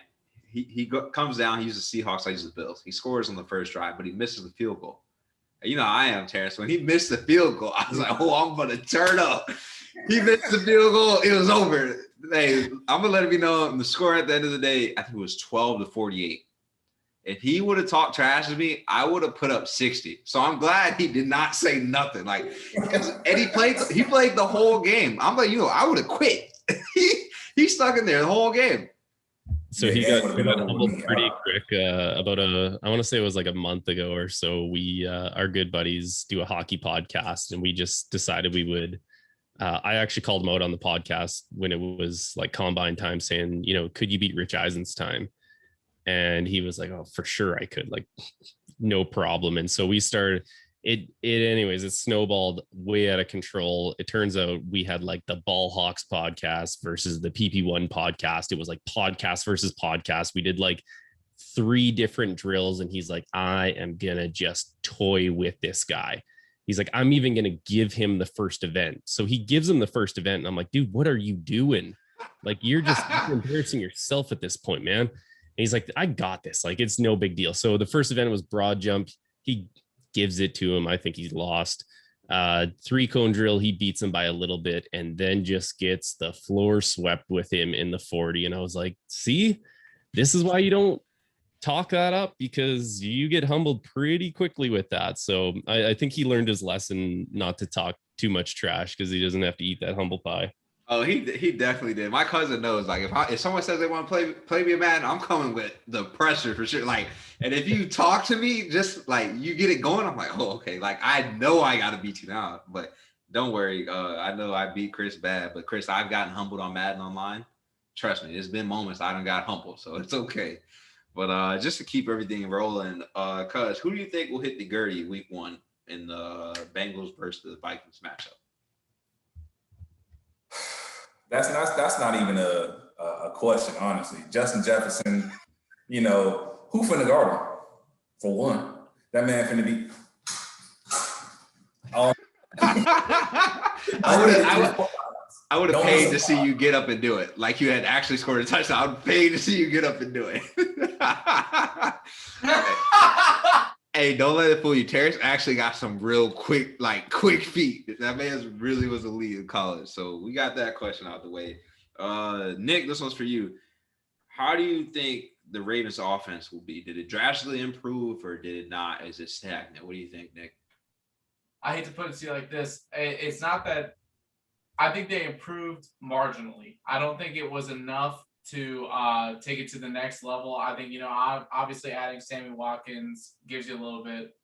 S1: He comes down. He uses the Seahawks. I use the Bills. He scores on the first drive, but he misses the field goal. I am, Terrence. When he missed the field goal, I was like, oh, I'm going to turn up. He missed the field goal. It was over. Hey, I'm going to let him know the score at the end of the day, I think it was 12-48. If he would have talked trash to me, I would have put up 60. So I'm glad he did not say nothing. Like, and he played the whole game. I'm like, I would have quit. he stuck in there the whole game.
S4: So he got humbled pretty quick. I want to say it was like a month ago or so. We, our good buddies, do a hockey podcast, and we just decided we would. I actually called him out on the podcast when it was like combine time, saying, could you beat Rich Eisen's time? And he was like, oh, for sure I could, like, no problem. And so we started. Anyways, it snowballed way out of control. It turns out we had like the Ball Hawks podcast versus the PP1 podcast. It was like podcast versus podcast. We did like 3 different drills, and he's like, I am gonna just toy with this guy. He's like, I'm even gonna give him the first event. So he gives him the first event, and I'm like, dude, what are you doing? Like, you're embarrassing yourself at this point, man. And he's like, I got this. Like, it's no big deal. So the first event was broad jump. He gives it to him. I think he's lost. 3-cone drill, he beats him by a little bit, and then just gets the floor swept with him in the 40. And I was like, see, this is why you don't talk that up, because you get humbled pretty quickly with that. So I think he learned his lesson not to talk too much trash, because he doesn't have to eat that humble pie.
S1: Oh, he definitely did. My cousin knows, like, if someone says they want to play me a Madden, I'm coming with the pressure for sure. Like, and if you talk to me, just like you get it going, I'm like, oh, okay. Like, I know I got to beat you now, but don't worry. I know I beat Chris bad, but Chris, I've gotten humbled on Madden online. Trust me, there's been moments I done got humbled, so it's okay. But just to keep everything rolling, cuz who do you think will hit the Gertie week 1 in the Bengals versus the Vikings matchup?
S3: That's not even a question, honestly. Justin Jefferson, who finna guard him? For one, that man finna be.
S1: I would have paid to see you get up and do it. Like you had actually scored a touchdown. I would pay to see you get up and do it. Hey, don't let it fool you. Terrence actually got some real quick feet. That man really was elite in college. So we got that question out the way. Nick, this one's for you. How do you think the Ravens offense will be? Did it drastically improve or did it not? Is it stagnant? What do you think, Nick?
S2: I hate to put it to you like this. It's not that I think they improved marginally. I don't think it was enough to take it to the next level. I think, obviously adding Sammy Watkins gives you a little bit.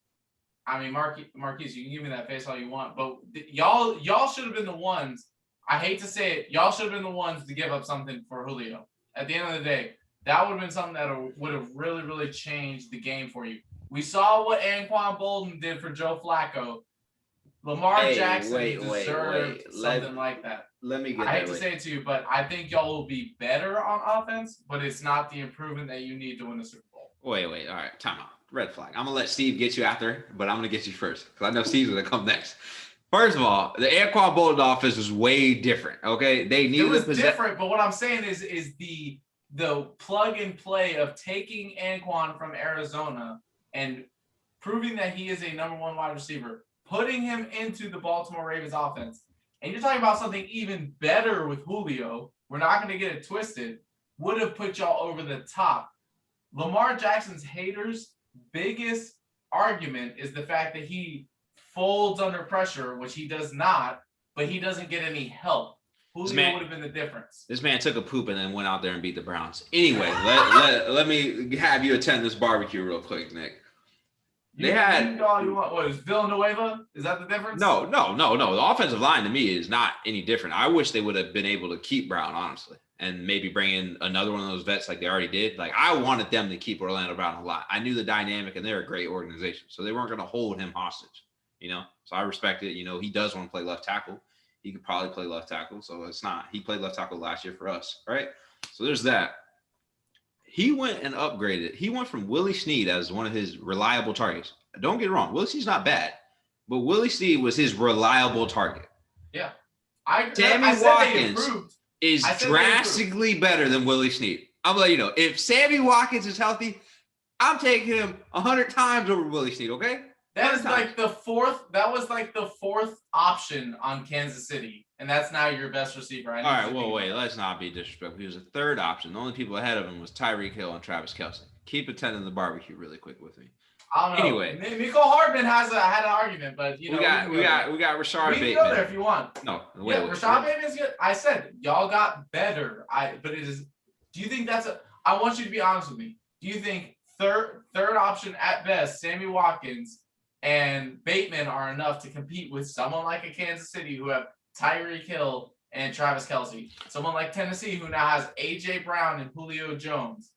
S2: I mean, Marquise, you can give me that face all you want, but y'all should have been the ones. I hate to say it, y'all should have been the ones to give up something for Julio. At the end of the day, that would have been something that would have really, really changed the game for you. We saw what Anquan Bolden did for Joe Flacco. Lamar Jackson deserved something like that.
S1: Let me get
S2: I hate to say it to you, but I think y'all will be better on offense, but it's not the improvement that you need to win the Super Bowl.
S1: Wait. All right, time out. Red flag. I'm going to let Steve get you after, but I'm going to get you first because I know Steve's going to come next. First of all, the Anquan Bolden offense was way different, okay? They needed
S2: it was different, but what I'm saying is the plug and play of taking Anquan from Arizona and proving that he is a number one wide receiver, putting him into the Baltimore Ravens offense, and you're talking about something even better with Julio, we're not going to get it twisted, would have put y'all over the top. Lamar Jackson's haters' biggest argument is the fact that he folds under pressure, which he does not, but he doesn't get any help. Julio would have been the difference.
S1: This man took a poop and then went out there and beat the Browns. Anyway, let me have you attend this barbecue real quick, Nick.
S2: You want. What is Villanueva? Is that the difference?
S1: No. The offensive line to me is not any different. I wish they would have been able to keep Brown, honestly, and maybe bring in another one of those vets like they already did. Like I wanted them to keep Orlando Brown a lot. I knew the dynamic, and they're a great organization, so they weren't going to hold him hostage. So I respect it. He does want to play left tackle. He could probably play left tackle, so it's not. He played left tackle last year for us, right? So there's that. He went and upgraded. He went from Willie Snead as one of his reliable targets. Don't get it wrong. Willie Snead's not bad, but Willie Snead was his reliable target.
S2: Yeah.
S1: Sammy Watkins is drastically better than Willie Snead. I'm going to let you know. If Sammy Watkins is healthy, I'm taking him 100 times over Willie Snead, okay?
S2: That was like the fourth option on Kansas City, and that's now your best receiver.
S1: All right, well, wait, let's not be disrespectful. He was a third option. The only people ahead of him was Tyreek Hill and Travis Kelce. Keep attending the barbecue really quick with me.
S2: I don't know. Anyway, Mecole Hardman had an argument, but we got
S1: Rashard Bateman.
S2: We can go there if you want.
S1: No,
S2: Rashard Bateman is good. I said y'all got better. But it is. Do you think that's I want you to be honest with me. Do you think third option at best, Sammy Watkins and Bateman are enough to compete with someone like a Kansas City who have Tyreek Hill and Travis Kelce, someone like Tennessee who now has AJ Brown and Julio Jones?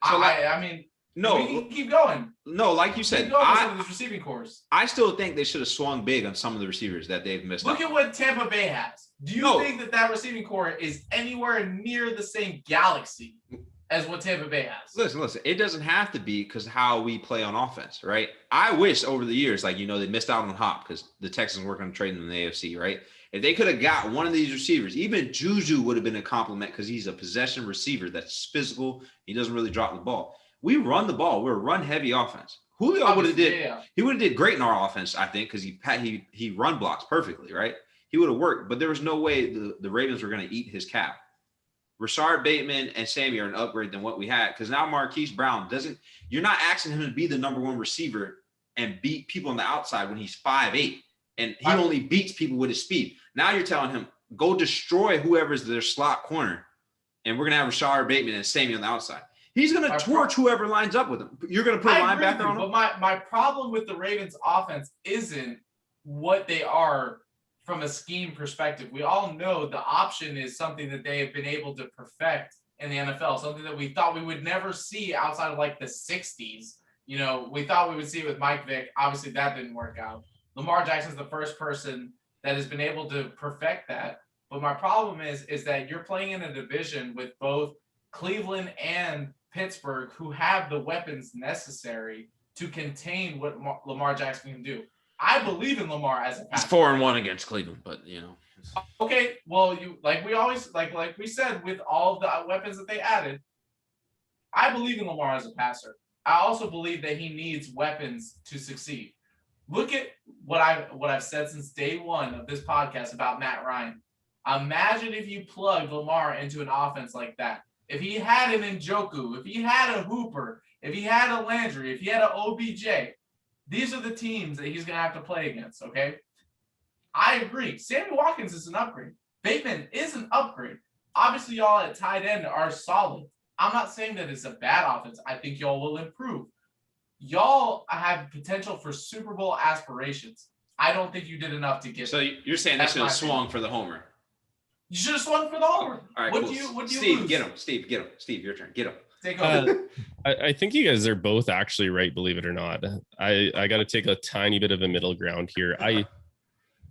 S2: So no, we can keep going.
S1: No, like you said,
S2: this receiving course.
S1: I still think they should have swung big on some of the receivers that they've missed.
S2: Look at what Tampa Bay has. Do you think that receiving core is anywhere near the same galaxy as what Tampa Bay has?
S1: Listen. It doesn't have to be because how we play on offense, right? I wish over the years, they missed out on Hop because the Texans weren't going to trade them in the AFC, right? If they could have got one of these receivers, even Juju would have been a compliment because he's a possession receiver that's physical. He doesn't really drop the ball. We run the ball. We're a run-heavy offense. Julio would have did great in our offense, I think, because he run blocks perfectly, right? He would have worked, but there was no way the Ravens were going to eat his cap. Rashard Bateman and Sammy are an upgrade than what we had because now Marquise Brown you're not asking him to be the number one receiver and beat people on the outside when he's 5'8", and he only beats people with his speed. Now you're telling him, go destroy whoever's their slot corner, and we're going to have Rashard Bateman and Sammy on the outside. He's going to torch whoever lines up with him. You're going to put a linebacker on him?
S2: But my problem with the Ravens offense isn't what they are from a scheme perspective. We all know the option is something that they have been able to perfect in the NFL, something that we thought we would never see outside of the 60s. We thought we would see it with Mike Vick. Obviously, that didn't work out. Lamar Jackson's the first person that has been able to perfect that. But my problem is that you're playing in a division with both Cleveland and Pittsburgh, who have the weapons necessary to contain what Lamar Jackson can do. I believe in Lamar as a passer.
S1: He's 4-1 against Cleveland, but
S2: Okay, well, we said with all the weapons that they added, I believe in Lamar as a passer. I also believe that he needs weapons to succeed. Look at what I've said since day one of this podcast about Matt Ryan. Imagine if you plugged Lamar into an offense like that. If he had an Njoku, if he had a Hooper, if he had a Landry, if he had an OBJ, these are the teams that he's going to have to play against, okay? I agree. Sammy Watkins is an upgrade. Bateman is an upgrade. Obviously, y'all at tight end are solid. I'm not saying that it's a bad offense. I think y'all will improve. Y'all have potential for Super Bowl aspirations. I don't think you did enough to get.
S1: So you're saying they should have swung for the homer?
S2: You should have swung for the homer.
S1: All right,
S2: what
S1: cool.
S2: do you
S1: Steve,
S2: lose?
S1: get him. Steve, get him. Steve, your turn. Get him.
S2: Take over.
S4: I think you guys are both actually right, believe it or not. I got to take a tiny bit of a middle ground here.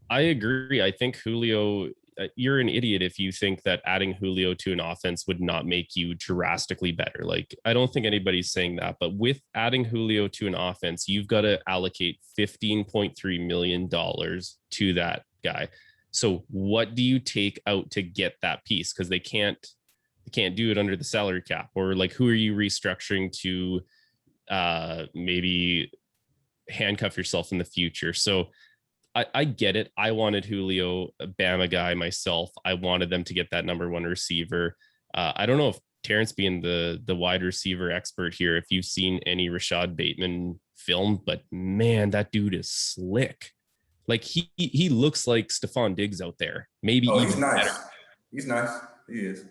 S4: I agree. I think Julio, you're an idiot if you think that adding Julio to an offense would not make you drastically better. Like, I don't think anybody's saying that, but with adding Julio to an offense, you've got to allocate $15.3 million to that guy. So what do you take out to get that piece? Because they can't do it under the salary cap. Or like, who are you restructuring to maybe handcuff yourself in the future? So I get it. I wanted Julio, a Bama guy myself. I wanted them to get that number one receiver. I don't know if Terrence, being the wide receiver expert here, if you've seen any Rashad Bateman film, but man, that dude is slick. Like he looks like Stephon Diggs out there. Maybe even
S3: he's nice.
S4: better.
S3: He's nice. He is.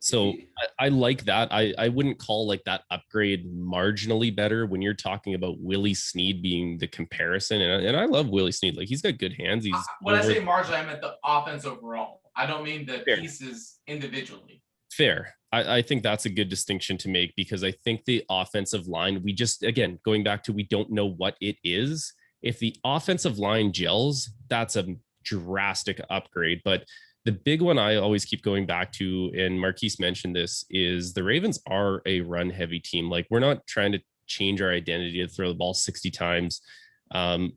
S4: So I like that. I wouldn't call like that upgrade marginally better when you're talking about Willie Snead being the comparison. And I love Willie Snead. Like, he's got good hands. He's
S2: when I say marginally, I meant the offense overall. I don't mean the pieces individually.
S4: Fair. I think that's a good distinction to make, because I think the offensive line, we just, again, going back to, we don't know what it is. If the offensive line gels, that's a drastic upgrade. But the big one I always keep going back to, and Marquise mentioned this, is the Ravens are a run heavy team. Like, we're not trying to change our identity to throw the ball 60 times.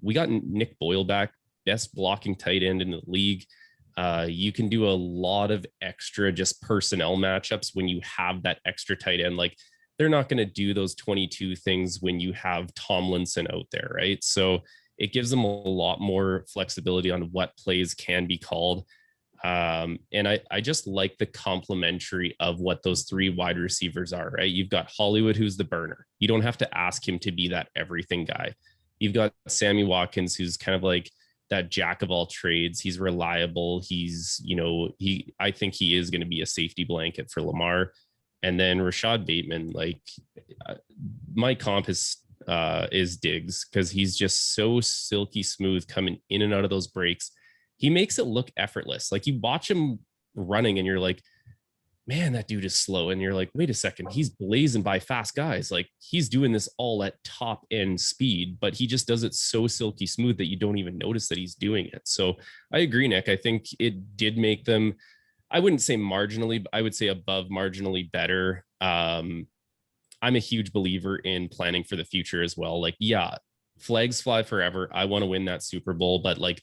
S4: We got Nick Boyle back, best blocking tight end in the league. You can do a lot of extra just personnel matchups when you have that extra tight end. Like, they're not going to do those 22 things when you have Tomlinson out there, right? So it gives them a lot more flexibility on what plays can be called. And I just like the complementary of what those three wide receivers are, right? You've got Hollywood, who's the burner. You don't have to ask him to be that everything guy. You've got Sammy Watkins, who's kind of like that jack of all trades. He's reliable. He's, I think he is going to be a safety blanket for Lamar. And then Rashad Bateman, like, my comp is Diggs, because he's just so silky smooth coming in and out of those breaks. He makes it look effortless. Like, you watch him running and you're like, man, that dude is slow. And you're like, wait a second, he's blazing by fast guys. Like, he's doing this all at top end speed, but he just does it so silky smooth that you don't even notice that he's doing it. So I agree, Nick. I think it did make them, I wouldn't say marginally, but I would say above marginally better. I'm a huge believer in planning for the future as well. Like, yeah, flags fly forever. I want to win that Super Bowl, but like,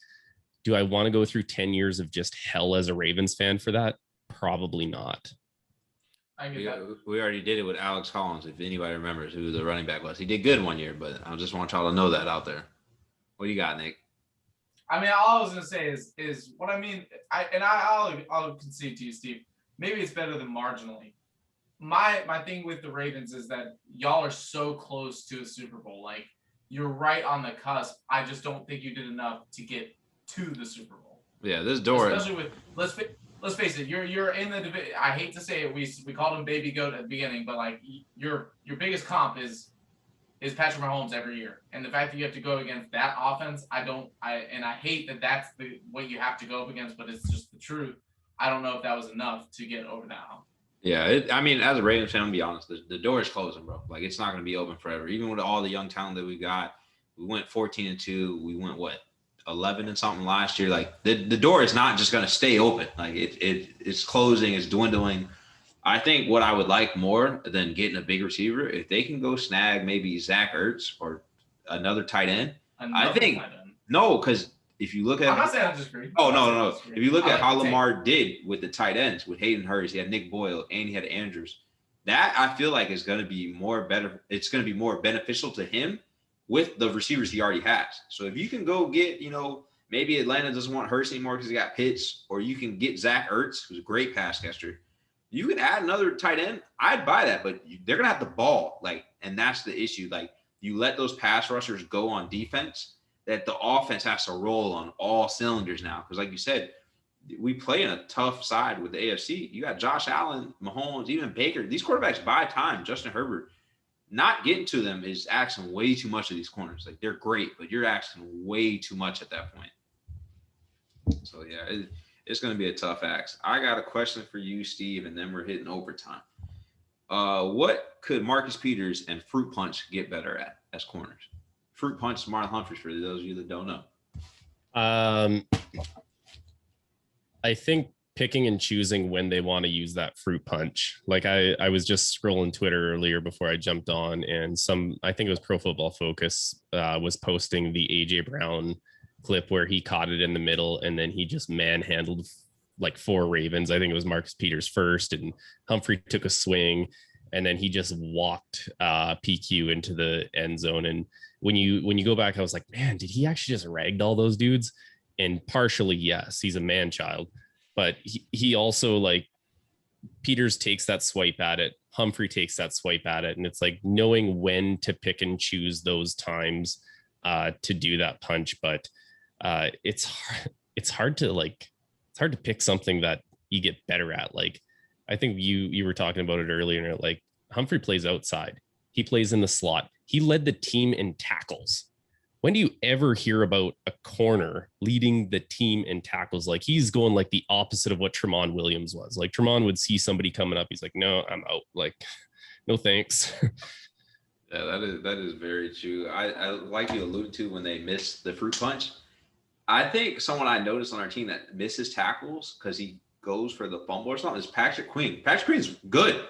S4: do I want to go through 10 years of just hell as a Ravens fan for that? Probably not.
S1: We already did it with Alex Collins, if anybody remembers who the running back was. He did good one year, but I just want y'all to know that out there. What do you got, Nick?
S2: I mean, all I was gonna say is what I mean. I'll concede to you, Steve. Maybe it's better than marginally. My thing with the Ravens is that y'all are so close to a Super Bowl. Like, you're right on the cusp. I just don't think you did enough to get to the Super Bowl.
S1: Yeah, this door.
S2: Especially with let's face it, you're in the division. I hate to say it, we called him baby goat at the beginning, but like, your biggest comp is Patrick Mahomes every year, and the fact that you have to go against that offense, I hate that that's what you have to go up against, but it's just the truth. I don't know if that was enough to get over that hump.
S1: Yeah, I mean, as a Ravens fan, I'm gonna be honest, the door is closing, bro. Like, it's not gonna be open forever. Even with all the young talent that we got, we went 14-2. We went 11 and something last year. Like, the door is not just going to stay open. Like, it's closing, it's dwindling. I think what I would like more than getting a big receiver, if they can go snag maybe Zach Ertz or another tight end. No, because if you look at,
S2: I'm not saying I disagree.
S1: Oh, no. If you look at how Lamar did with the tight ends, with Hayden Hurst, he had Nick Boyle and he had Andrews. That I feel like is going to be better. It's going to be more beneficial to him with the receivers he already has. So if you can go get, maybe Atlanta doesn't want Hurts anymore because he got Pitts, or you can get Zach Ertz, who's a great pass catcher. You can add another tight end. I'd buy that, but they're gonna have the ball, and that's the issue. You let those pass rushers go on defense, that the offense has to roll on all cylinders now. Because, like you said, we play in a tough side with the AFC. You got Josh Allen, Mahomes, even Baker. These quarterbacks buy time. Justin Herbert, not getting to them is asking way too much of these corners. They're great, but you're asking way too much at that point. So yeah, it's going to be a tough ask. I got a question for you, Steve, and then we're hitting overtime. What could Marcus Peters and Fruit Punch get better at as corners? Fruit Punch, Marlon Humphreys, for those of you that don't know.
S4: I think picking and choosing when they want to use that fruit punch. I was just scrolling Twitter earlier before I jumped on, and I think it was Pro Football Focus was posting the AJ Brown clip where he caught it in the middle and then he just manhandled 4 Ravens. I think it was Marcus Peters first, and Humphrey took a swing, and then he just walked PQ into the end zone. And when you go back, I was like, man, did he actually just ragdoll those dudes? And partially, yes, he's a man child, but he also Peters takes that swipe at it. Humphrey takes that swipe at it. And it's knowing when to pick and choose those times to do that punch. But it's hard to pick something that you get better at. I think you were talking about it earlier, and Humphrey plays outside. He plays in the slot. He led the team in tackles. When do you ever hear about a corner leading the team in tackles? He's going the opposite of what Tramon Williams was. Tramon would see somebody coming up. He's like, no, I'm out. No, thanks.
S1: Yeah, that is very true. I like you alluded to when they missed the fruit punch. I think someone I noticed on our team that misses tackles because he goes for the fumble or something is Patrick Queen. Patrick Queen's good,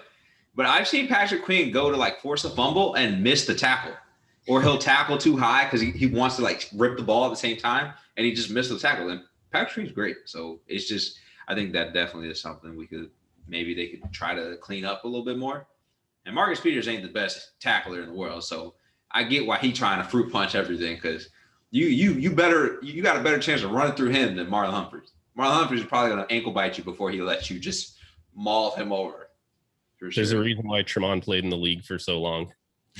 S1: but I've seen Patrick Queen go to force a fumble and miss the tackle. Or he'll tackle too high because he wants to rip the ball at the same time, and he just missed the tackle. And Patrick Queen's great. So it's just, I think that definitely is something maybe they could try to clean up a little bit more. And Marcus Peters ain't the best tackler in the world. So I get why he's trying to fruit punch everything, because you got a better chance of running through him than Marlon Humphreys. Marlon Humphreys is probably going to ankle bite you before he lets you just maul him over.
S4: There's a reason why Tramon played in the league for so long.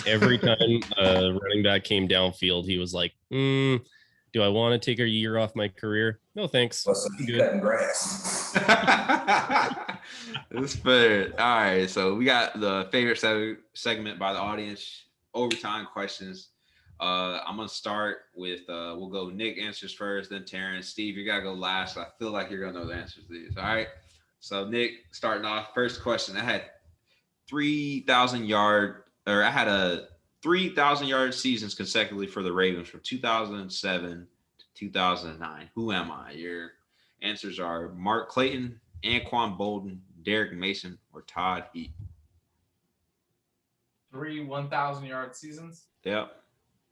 S4: Every time running back came downfield, he was like, do I want to take a year off my career? No, thanks.
S3: Good. Cutting grass.
S1: That's fair. All right, so we got the favorite segment by the audience, overtime questions. I'm going to start with, we'll go Nick answers first, then Terrence. Steve, you got to go last. I feel like you're going to know the answers to these. All right, so Nick, starting off, first question. I had 3,000 yard seasons consecutively for the Ravens from 2007 to 2009. Who am I? Your answers are Mark Clayton, Anquan Bolden, Derek Mason, or Todd Heap.
S2: 3 1,000-yard seasons?
S1: Yep.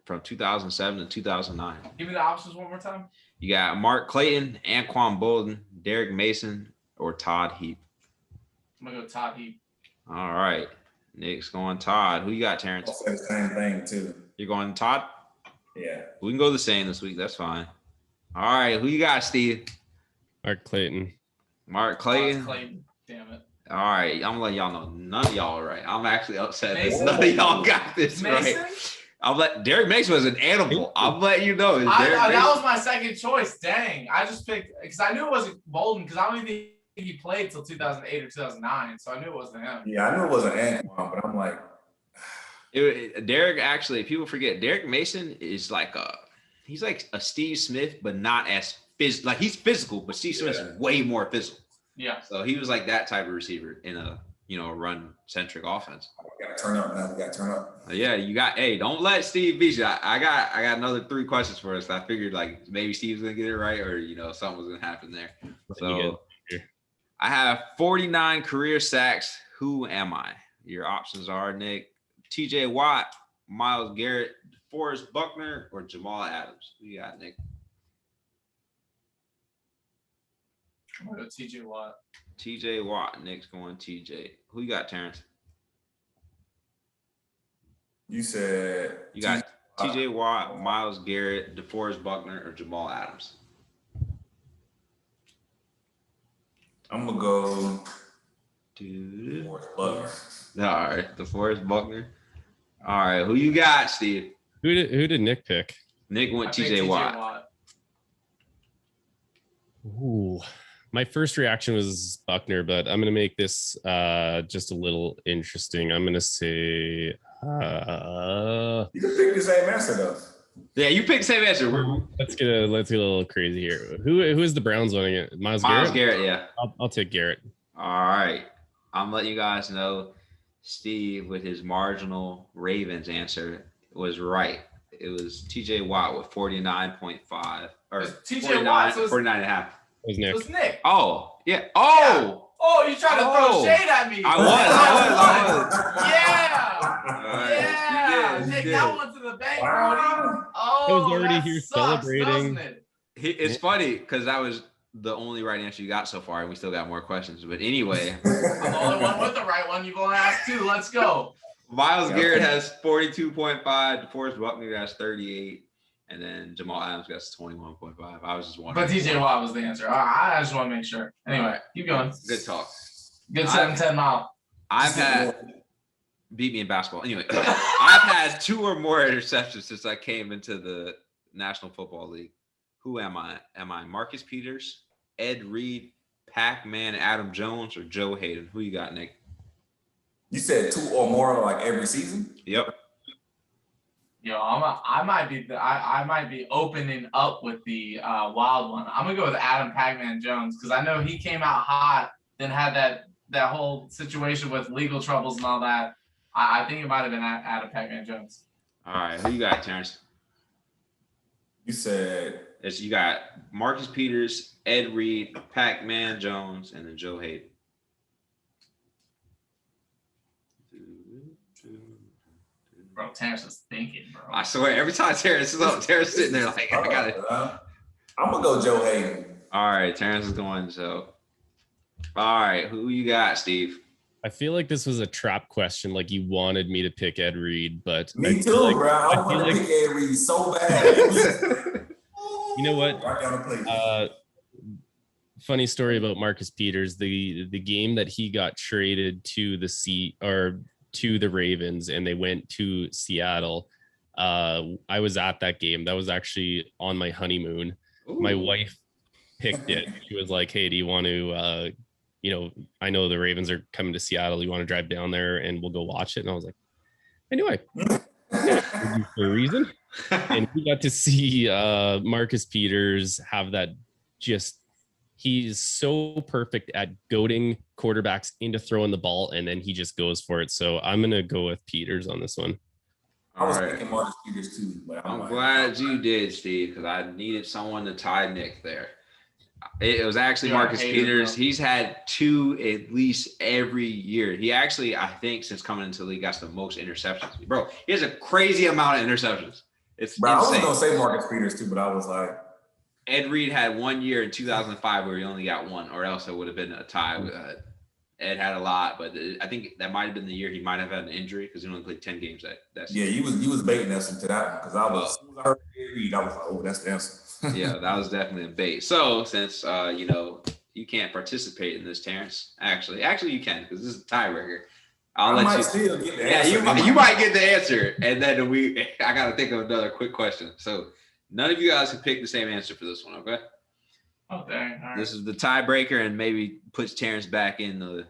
S1: From 2007 to 2009.
S2: Give me the options one more time.
S1: You got Mark Clayton, Anquan Bolden, Derek Mason, or Todd Heap.
S2: I'm going to go Todd Heap.
S1: All right. Nick's going Todd. Who you got, Terrence?
S3: I'll say the same thing, too.
S1: You're going Todd?
S3: Yeah.
S1: We can go the same this week. That's fine. All right. Who you got, Steve?
S4: Mark Clayton.
S1: Mark Clayton.
S2: Clayton. Damn it.
S1: All right. I'm going to let y'all know none of y'all are right. I'm actually upset that
S2: Mason?
S1: none of y'all got this
S2: Mason?
S1: right. Derek Mason was an animal. I'm letting you know.
S2: That was my second choice. Dang. I just picked, because I knew it wasn't Bolden, because I don't even think he played till 2008 or 2009, so I knew it wasn't him.
S3: Yeah, I knew it wasn't Antoine, but I'm like,
S1: Derek, actually, people forget, Derek Mason is he's like a Steve Smith, but not as physical. He's physical, but Steve Smith is way more physical.
S2: Yeah.
S1: So he was like that type of receiver in a run-centric offense.
S3: We got to turn up, man. We got to turn up.
S1: Yeah, don't let Steve beat you. I got another 3 questions for us. I figured maybe Steve's gonna get it right, or something was gonna happen there. So I have 49 career sacks. Who am I? Your options are Nick, TJ Watt, Myles Garrett, Forrest Buckner, or Jamal Adams. Who you got, Nick?
S2: I'm gonna go TJ Watt.
S1: TJ Watt. Nick's going TJ. Who you got, Terrence?
S3: You said
S1: you got T.J. Watt, Myles Garrett, DeForest Buckner, or Jamal Adams?
S3: I'm gonna go
S1: Dude.
S3: DeForest Buckner.
S1: All right, DeForest Buckner. All right, who you got, Steve?
S4: Who did Nick pick?
S1: Nick
S2: I
S1: went
S2: think
S1: T.J. Watt.
S4: Ooh, my first reaction was Buckner, but I'm gonna make this just a little interesting. I'm gonna say
S3: You can pick the same answer though.
S1: Yeah, you picked the same answer.
S4: let's get a little crazy here. Who is the Browns winning it? Myles
S1: Myles
S4: Garrett?
S1: Garrett, yeah.
S4: I'll take Garrett.
S1: All right. I'm letting you guys know Steve, with his marginal Ravens answer, was right. It was T.J. Watt with 49.5 or
S2: T.J. Watt,
S1: 49 and a half.
S4: It was Nick.
S2: It was Nick.
S1: Oh, yeah. Oh,
S2: Oh, you trying to throw shade at me?
S1: I was.
S2: Yeah.
S1: You
S2: Take
S1: did.
S2: that one to the bank, Brody.
S3: Wow.
S2: Oh,
S4: I was already
S2: that
S4: here
S2: sucks,
S4: celebrating.
S2: doesn't it?
S1: It's funny because that was the only right answer you got so far, and we still got more questions. But anyway,
S2: I'm the only one with the right one. You've only asked two. Let's go.
S1: Myles Garrett has 42.5, DeForest Buckner has 38, and then Jamal Adams got 21.5. I was just wondering.
S2: But TJ Watt was the answer. I just want to make sure. Anyway, keep going.
S1: Good talk.
S2: Good 7-10 mile.
S1: I've had beat me in basketball. Anyway, I've had 2 or more interceptions since I came into the National Football League. Who am I? Am I Marcus Peters, Ed Reed, Pac-Man, Adam Jones, or Joe Hayden? Who you got, Nick?
S3: You said 2 or more like every season?
S1: Yep.
S2: Yo, I might be opening up with the wild one. I'm gonna go with Adam Pac-Man Jones because I know he came out hot, then had that whole situation with legal troubles and all that. I think it might have been Adam Pac-Man Jones.
S1: All right. Who you got, Terrence?
S3: You said
S1: You got Marcus Peters, Ed Reed, Pac-Man Jones, and then Joe Hayden.
S2: Bro, Terrence is thinking, bro.
S1: I swear, every time Terrence is up, Terrence sitting there like, I got it.
S3: I'm gonna go Joe Hayden.
S1: All right, Terrence is going. So, all right, who you got, Steve?
S4: I feel like this was a trap question. Like you wanted me to pick Ed Reed, but
S3: Me too, bro. I want to pick Ed Reed so bad.
S4: You know what?
S3: Right down the plate.
S4: Funny story about Marcus Peters. The game that he got traded to the Ravens and they went to Seattle. I was at that game. That was actually on my honeymoon.
S1: Ooh.
S4: My wife picked it. She was like, "Hey, do you want to? I know the Ravens are coming to Seattle. You want to drive down there and we'll go watch it?" And I was like, "Anyway, for a reason." And we got to see Marcus Peters have that. He's so perfect at goading quarterbacks into throwing the ball, and then he just goes for it. So I'm gonna go with Peters on this one.
S3: I was thinking Marcus Peters too, but
S1: I'm glad you did, Steve, because I needed someone to tie Nick there. It was actually Marcus Peters. He's had 2 at least every year. He actually, I think, since coming into the league, got the most interceptions. Bro, he has a crazy amount of interceptions. It's insane.
S3: I was gonna say Marcus Peters too, but I was like,
S1: Ed Reed had 1 year in 2005 where he only got 1, or else it would have been a tie. Ed had a lot, but I think that might have been the year he might have had an injury because he only played 10 games that season.
S3: Yeah, you was baiting us into that one because as soon as I heard Ed Reed, I was like, oh, that's the answer.
S1: Yeah, that was definitely a bait. So since you can't participate in this, Terrence, actually you can because this is a tiebreaker.
S3: I might still get the answer.
S1: You might get the answer, and then I got to think of another quick question. So none of you guys can pick the same answer for this one, okay?
S2: Oh, dang. All right.
S1: This is the tiebreaker, and maybe puts Terrence back in the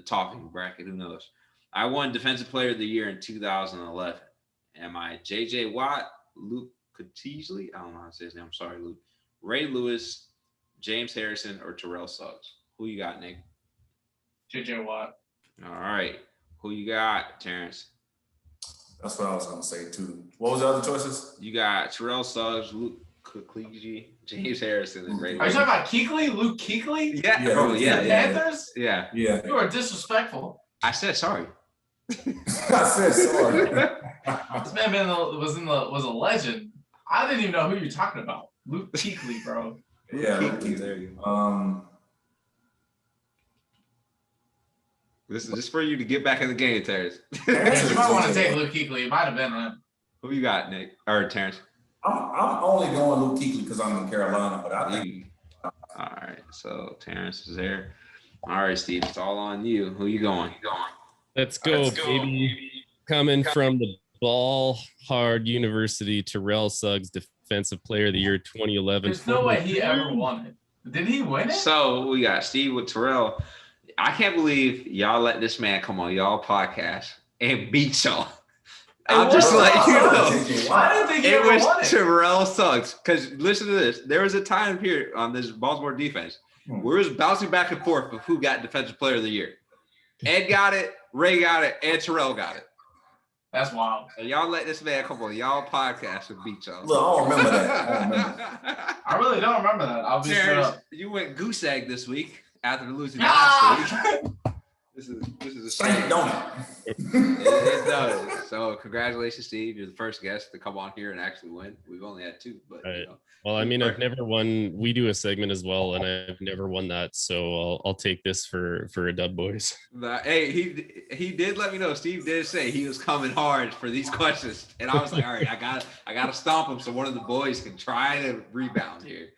S1: talking bracket. Who knows? I won Defensive Player of the Year in 2011. Am I J.J. Watt, Luke Kuechly? I don't know how to say his name. I'm sorry, Luke. Ray Lewis, James Harrison, or Terrell Suggs? Who you got, Nick?
S2: J.J. Watt.
S1: All right. Who you got, Terrence?
S3: That's what I was gonna say too. What was the other choices?
S1: You got Terrell Suggs, Luke Kuechly, James Harrison, and Ray
S2: Are you
S1: Lewis.
S2: talking about Kuechly? Luke Kuechly?
S1: Yeah.
S2: Panthers?
S1: Yeah.
S2: You are disrespectful.
S1: I said sorry.
S3: I said sorry.
S2: This man was a legend. I didn't even know who you're talking about. Luke Kuechly, bro.
S3: Yeah,
S1: Kuechly, there you go.
S2: You might want to take Luke Kuechly. It might have been him.
S1: Who you got, Nick or Terrence?
S3: I'm only going Luke Kuechly because I'm in Carolina, but I think.
S1: All right, so Terrence is there. All right, Steve, it's all on you. Who you going?
S4: Let's go, baby. Coming from the ball hard university, Terrell Suggs, Defensive Player of the Year 2011.
S2: There's no way he ever won it. Did he win it?
S1: So we got Steve with Terrell. I can't believe y'all let this man come on y'all podcast and beat y'all. I'm just letting you know.
S2: I didn't think he
S1: It
S2: ever
S1: was
S2: won it.
S1: Terrell Suggs. Because listen to this. There was a time period on this Baltimore defense where it was bouncing back and forth of who got Defensive Player of the Year. Ed got it, Ray got it, and Terrell got it.
S2: That's wild.
S1: And y'all let this man come on y'all podcast and beat y'all.
S3: Look, I don't remember that.
S2: I really don't remember that. I'll be straight
S1: Terrence,
S2: up.
S1: you went goose egg this week after losing last week. This is a shame.
S3: Don't it?
S1: It does. So congratulations, Steve. You're the first guest to come on here and actually win. We've only had two, but
S4: Right.
S1: you know.
S4: Well, I mean, I've never won. We do a segment as well, and I've never won that. So I'll take this for a dub, boys.
S1: Hey, he did let me know. Steve did say he was coming hard for these questions, and I was like, all right, I got to stomp him so one of the boys can try to rebound here.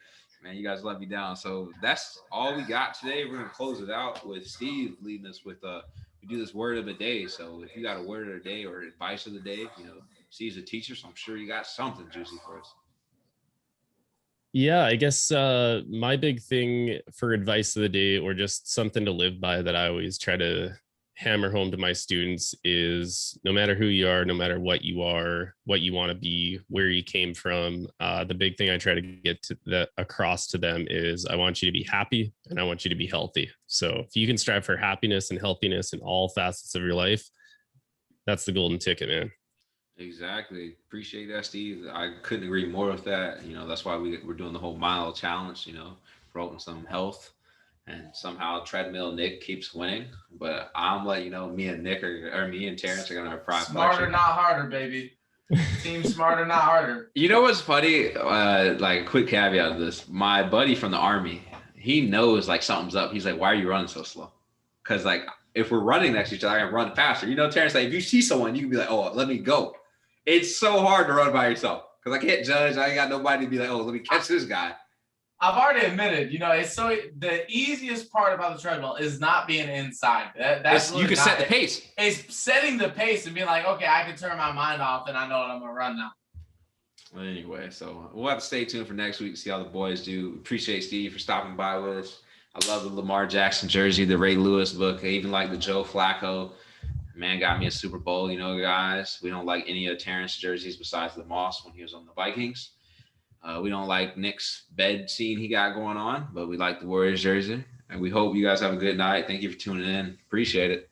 S1: Man, you guys let me down. So that's all we got today. We're gonna close it out with Steve leading us with we do this word of the day. So if you got a word of the day or advice of the day, you know, Steve's a teacher, so I'm sure you got something juicy for us.
S4: Yeah, I guess my big thing for advice of the day, or just something to live by that I always try to hammer home to my students, is no matter who you are, no matter what you are, what you want to be, where you came from, the big thing I try to get across to them is I want you to be happy and I want you to be healthy. So if you can strive for happiness and healthiness in all facets of your life, that's the golden ticket, man.
S1: Exactly. Appreciate that, Steve. I couldn't agree more with that. You know, that's why we're doing the whole mile challenge, you know, promoting some health. And somehow treadmill Nick keeps winning. But I'm letting you know, me and Nick me and Terrence are going to have pride.
S2: Smarter, not harder, baby. Team smarter, not harder.
S1: You know what's funny? Like, quick caveat of this. My buddy from the Army, he knows like something's up. He's like, why are you running so slow? Because like, if we're running next to each other, I can run faster. You know, Terrence, like if you see someone, you can be like, oh, let me go. It's so hard to run by yourself because I can't judge. I ain't got nobody to be like, oh, let me catch this guy.
S2: I've already admitted, you know, it's so the easiest part about the treadmill is not being inside. That's really
S1: you can set the pace.
S2: It's setting the pace and being like, okay, I can turn my mind off and I know what I'm gonna run now.
S1: Well, anyway, so we'll have to stay tuned for next week to see how the boys do. Appreciate Steve for stopping by with us. I love the Lamar Jackson jersey, the Ray Lewis book. I even like the Joe Flacco. Man got me a Super Bowl, you know, guys. We don't like any of Terrence jerseys besides the Moss when he was on the Vikings. We don't like Nick's bed scene he got going on, but we like the Warriors jersey. And we hope you guys have a good night. Thank you for tuning in. Appreciate it.